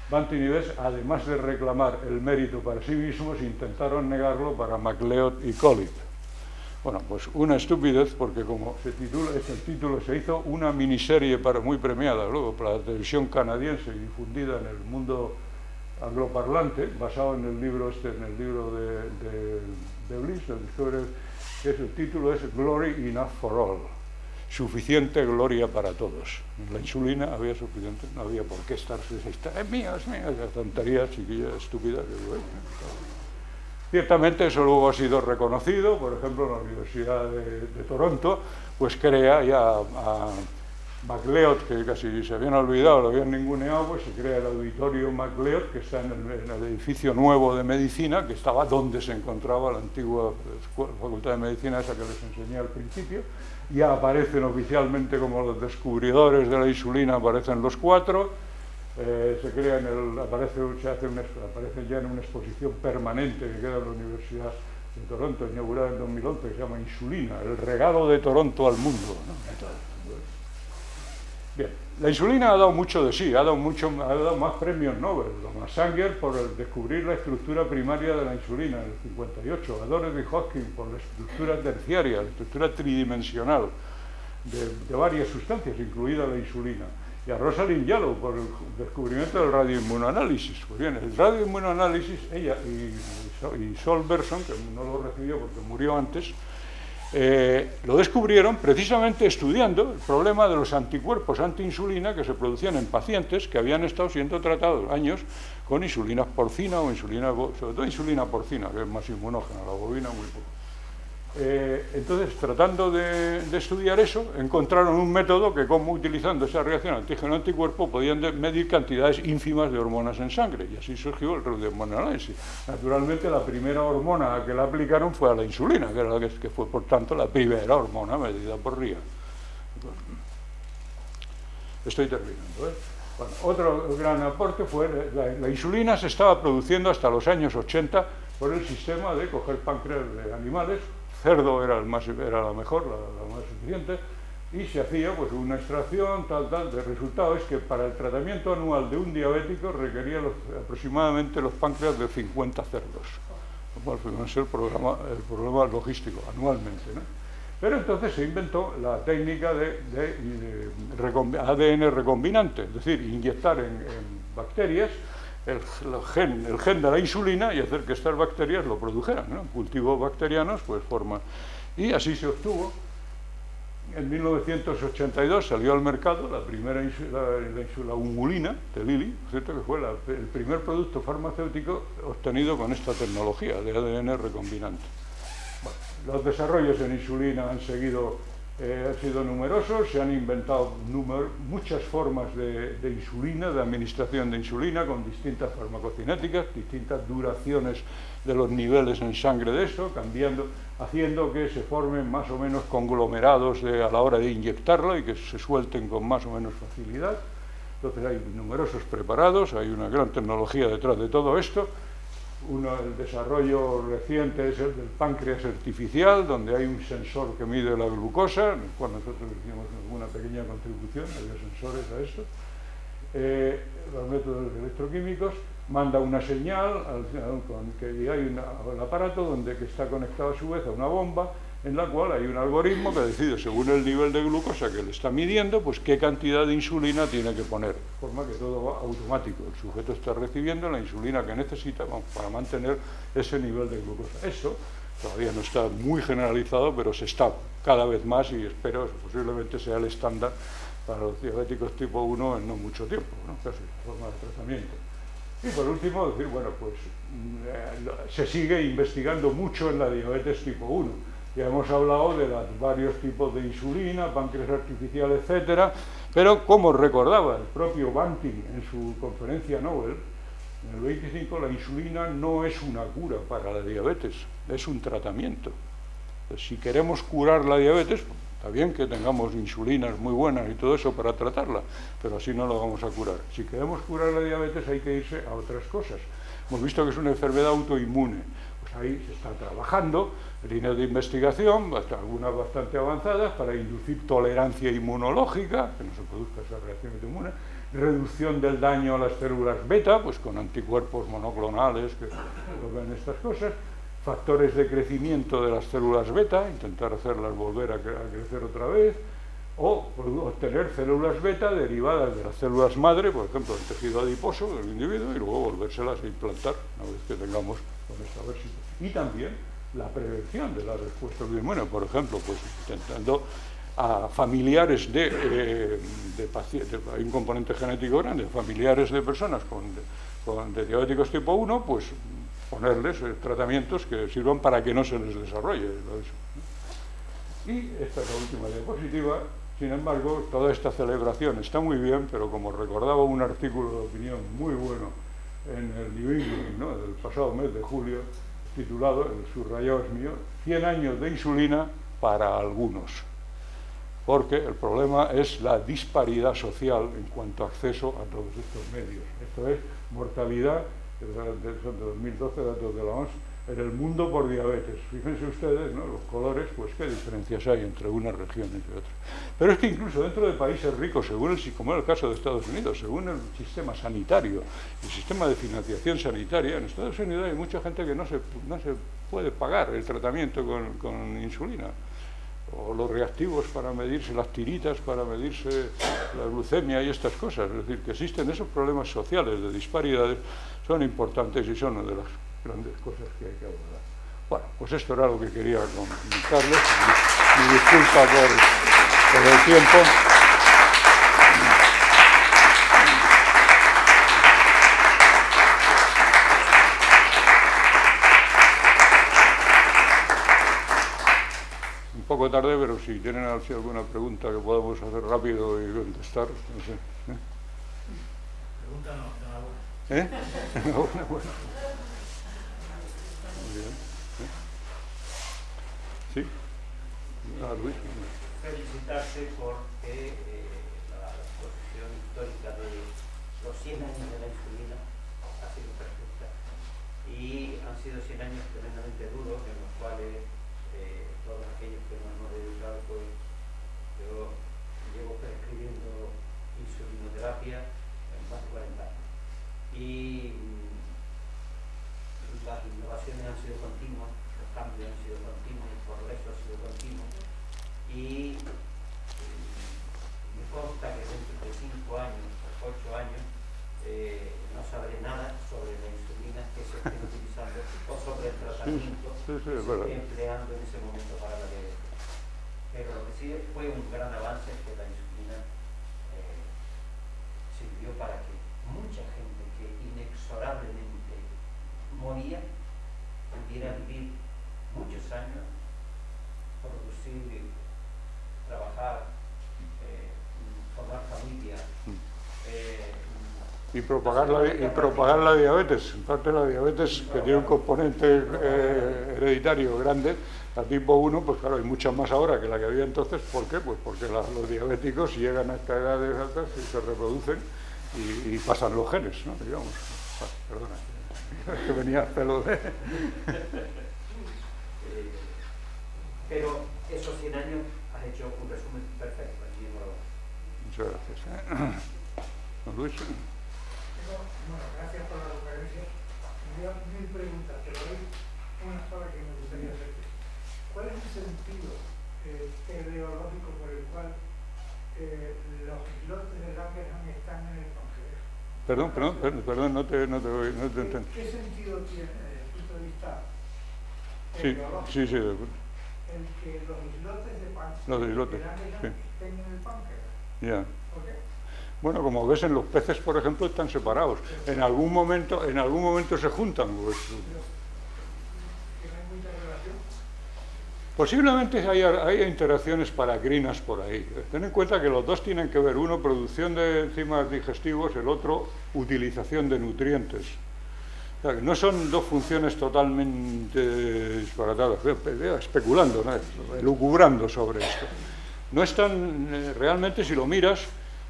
Banting y Bess, además de reclamar el mérito para sí mismos, intentaron negarlo para MacLeod y Collip. Bueno, pues una estupidez, porque como el título se hizo una miniserie muy premiada luego para la televisión canadiense y difundida en el mundo angloparlante, basado en el libro de Bliss, el título es Glory Enough for All, suficiente gloria para todos. La insulina había suficiente, no había por qué estarse, es mía, esa tontería chiquilla, estúpida. Ciertamente eso luego ha sido reconocido, por ejemplo, la Universidad de Toronto, pues crea ya a MacLeod, que casi se habían olvidado, lo habían ninguneado, pues se crea el Auditorio MacLeod, que está en el edificio nuevo de Medicina, que estaba donde se encontraba la antigua Facultad de Medicina, esa que les enseñé al principio. Ya aparecen oficialmente como los descubridores de la insulina, aparecen los 4, aparecen ya en una exposición permanente que queda en la Universidad de Toronto, inaugurada en 2011, que se llama Insulina, el regalo de Toronto al mundo, ¿no? Bien, la insulina ha dado mucho de sí, ha dado más premios Nobel. Thomas Sanger por descubrir la estructura primaria de la insulina en el 58, a Dorothy Hodgkin por la estructura terciaria, la estructura tridimensional de varias sustancias, incluida la insulina, y a Rosalind Yalow por el descubrimiento del radioinmunoanálisis. Pues bien, el radioinmunoanálisis, ella y Solberson, que no lo recibió porque murió antes, lo descubrieron precisamente estudiando el problema de los anticuerpos antiinsulina que se producían en pacientes que habían estado siendo tratados años con insulina porcina o sobre todo insulina porcina, que es más inmunógena, la bovina muy poco. Entonces, tratando de estudiar eso, encontraron un método que, como utilizando esa reacción antígeno-anticuerpo, podían medir cantidades ínfimas de hormonas en sangre, y así surgió el radioinmunoanálisis. Naturalmente, la primera hormona a que la aplicaron fue a la insulina, que era la que fue, por tanto, la primera hormona medida por RIA. Estoy terminando, ¿eh? Bueno, otro gran aporte fue la insulina se estaba produciendo hasta los años 80 por el sistema de coger páncreas de animales. Cerdo era la mejor, la más suficiente, y se hacía pues una extracción, tal. El resultado es que para el tratamiento anual de un diabético requería aproximadamente los páncreas de 50 cerdos, lo cual fue el problema logístico anualmente, ¿no? Pero entonces se inventó la técnica de ADN recombinante, es decir, inyectar en bacterias el gen de la insulina y hacer que estas bacterias lo produjeran, ¿no? Cultivos bacterianos, pues forman. Y así se obtuvo. En 1982 salió al mercado la primera la humulina de Lilly, ¿cierto? Que fue el primer producto farmacéutico obtenido con esta tecnología de ADN recombinante. Bueno, los desarrollos en insulina han sido numerosos, se han inventado muchas formas de insulina, de administración de insulina, con distintas farmacocinéticas, distintas duraciones de los niveles en sangre de eso, haciendo que se formen más o menos conglomerados a la hora de inyectarla y que se suelten con más o menos facilidad. Entonces hay numerosos preparados, hay una gran tecnología detrás de todo esto. El desarrollo reciente es el del páncreas artificial, donde hay un sensor que mide la glucosa, en el cual nosotros hicimos una pequeña contribución, había sensores a esto. Los métodos electroquímicos, manda una señal y hay un aparato que está conectado a su vez a una bomba, en la cual hay un algoritmo que decide, según el nivel de glucosa que le está midiendo, pues qué cantidad de insulina tiene que poner, de forma que todo va automático. El sujeto está recibiendo la insulina que necesita para mantener ese nivel de glucosa. Eso todavía no está muy generalizado, pero se está cada vez más y espero que posiblemente sea el estándar para los diabéticos tipo 1 en no mucho tiempo, ¿no? Casi la forma de tratamiento. Y por último, decir, bueno, pues se sigue investigando mucho en la diabetes tipo 1. Ya hemos hablado de los varios tipos de insulina, páncreas artificial, etcétera, pero como recordaba el propio Banting en su conferencia Nobel, en el 25, la insulina no es una cura para la diabetes, es un tratamiento. Entonces, si queremos curar la diabetes, está bien que tengamos insulinas muy buenas y todo eso para tratarla, pero así no la vamos a curar. Si queremos curar la diabetes hay que irse a otras cosas. Hemos visto que es una enfermedad autoinmune. Pues ahí se está trabajando líneas de investigación, algunas bastante avanzadas, para inducir tolerancia inmunológica, que no se produzca esa reacción autoinmune, reducción del daño a las células beta, pues con anticuerpos monoclonales que ven estas cosas, factores de crecimiento de las células beta, intentar hacerlas volver a crecer otra vez, o obtener células beta derivadas de las células madre, por ejemplo, del tejido adiposo del individuo, y luego volvérselas a implantar una vez que tengamos con esta versión. Y también la prevención de la respuesta autoinmune, por ejemplo, pues intentando a familiares de pacientes, hay un componente genético grande, familiares de personas de diabéticos tipo 1, pues ponerles tratamientos que sirvan para que no se les desarrolle eso. Y esta es la última diapositiva. Sin embargo, toda esta celebración está muy bien, pero como recordaba un artículo de opinión muy bueno en el New England, ¿no?, del pasado mes de julio, titulado, el subrayado es mío, 100 años de insulina para algunos. Porque el problema es la disparidad social en cuanto a acceso a todos estos medios. Esto es mortalidad, son de 2012, datos de la OMS, en el mundo por diabetes. Fíjense ustedes, ¿no?, los colores, pues qué diferencias hay entre unas regiones y otras. Pero es que incluso dentro de países ricos, como en el caso de Estados Unidos, según el sistema sanitario, el sistema de financiación sanitaria, en Estados Unidos hay mucha gente que no se puede pagar el tratamiento con insulina, o los reactivos para medirse, las tiritas para medirse la glucemia y estas cosas. Es decir, que existen esos problemas sociales de disparidades, son importantes y son una de las grandes cosas que hay que abordar. Bueno, pues esto era lo que quería comunicarles. Mi disculpa por el tiempo. Un poco tarde, pero si tienen alguna pregunta que podamos hacer rápido y contestar, no sé. Pregunta no, Bueno. Muy bien. ¿Sí? Luis. Felicitarse porque la exposición histórica de los 100 años de la insulina ha sido perfecta. Y han sido 100 años tremendamente duros, en los cuales todos aquellos que nos hemos dedicado, pues yo llevo prescribiendo insulinoterapia en más de 40 años. Y las innovaciones han sido continuas, los cambios han sido continuos, el progreso ha sido continuo, y me consta que dentro de 5 años o 8 años no sabré nada sobre la insulina que se esté utilizando o sobre el tratamiento que se esté empleando en ese momento para la diabetes. Pero lo que sí fue un gran avance es que la insulina sirvió para que mucha gente que inexorablemente moría pudiera vivir muchos años, producir, trabajar, formar familia, y propagar la diabetes. En parte la diabetes, que tiene un componente hereditario grande, la tipo 1, pues claro, hay muchas más ahora que la que había entonces. ¿Por qué? Pues porque los diabéticos llegan a estas edades altas y se reproducen y pasan los genes, ¿no?, digamos. Perdona, que venía a pelo de... Pero esos 100 años has hecho un resumen perfecto. Muchas gracias. ¿Don Luis? Bueno, gracias por la conferencia. Tendría 1000 preguntas, pero hay una sola que me gustaría hacerte. ¿cuál es el sentido teleológico por el cual los islotes de Langerhans están en el Páncreas? Perdón, no te entiendo. ¿Qué sentido tiene desde el punto de vista Sí, teleológico sí, de acuerdo. el que los islotes de Los islotes, de Langerhans sí. estén en el Páncreas? Ya. ¿Por qué? Bueno, como ves, en los peces, por ejemplo, están separados. En algún momento se juntan. Pues, ¿Tiene mucha relación? posiblemente haya interacciones paracrinas por ahí. Ten en cuenta que los dos tienen que ver, uno producción de enzimas digestivos, el otro utilización de nutrientes. O sea, que no son dos funciones totalmente disparatadas. Veo especulando, ¿no? Elucubrando sobre esto. No están, realmente si lo miras,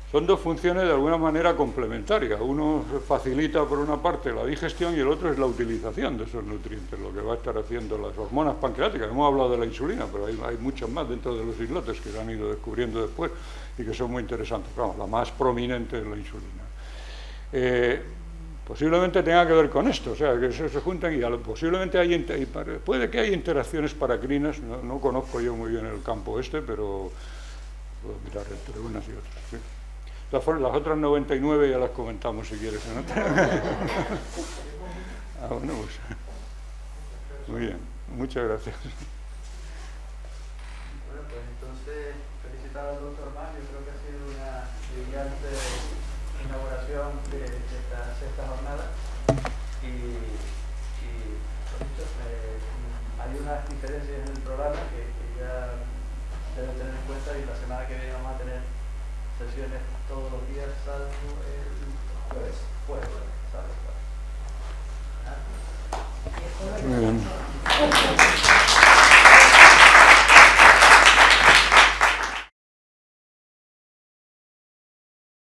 son dos funciones de alguna manera complementarias. Uno facilita por una parte la digestión y el otro es la utilización de esos nutrientes, lo que va a estar haciendo las hormonas pancreáticas. Hemos hablado de la insulina, pero hay muchas más dentro de los islotes que se han ido descubriendo después y que son muy interesantes. Vamos, la más prominente es la insulina. Posiblemente tenga que ver con esto, o sea, que se juntan y posiblemente puede que haya interacciones paracrinas, no conozco yo muy bien el campo este, pero puedo mirar entre unas y otras. ¿Sí? Las otras 99 ya las comentamos si quieres, ¿no? Bueno, pues muy bien, muchas gracias. Bueno, pues entonces felicitar al doctor Mann, yo creo que ha sido una brillante inauguración de esta jornada y hay unas diferencias en el programa que ya deben tener en cuenta y la semana que viene vamos a tener sesiones todos los días.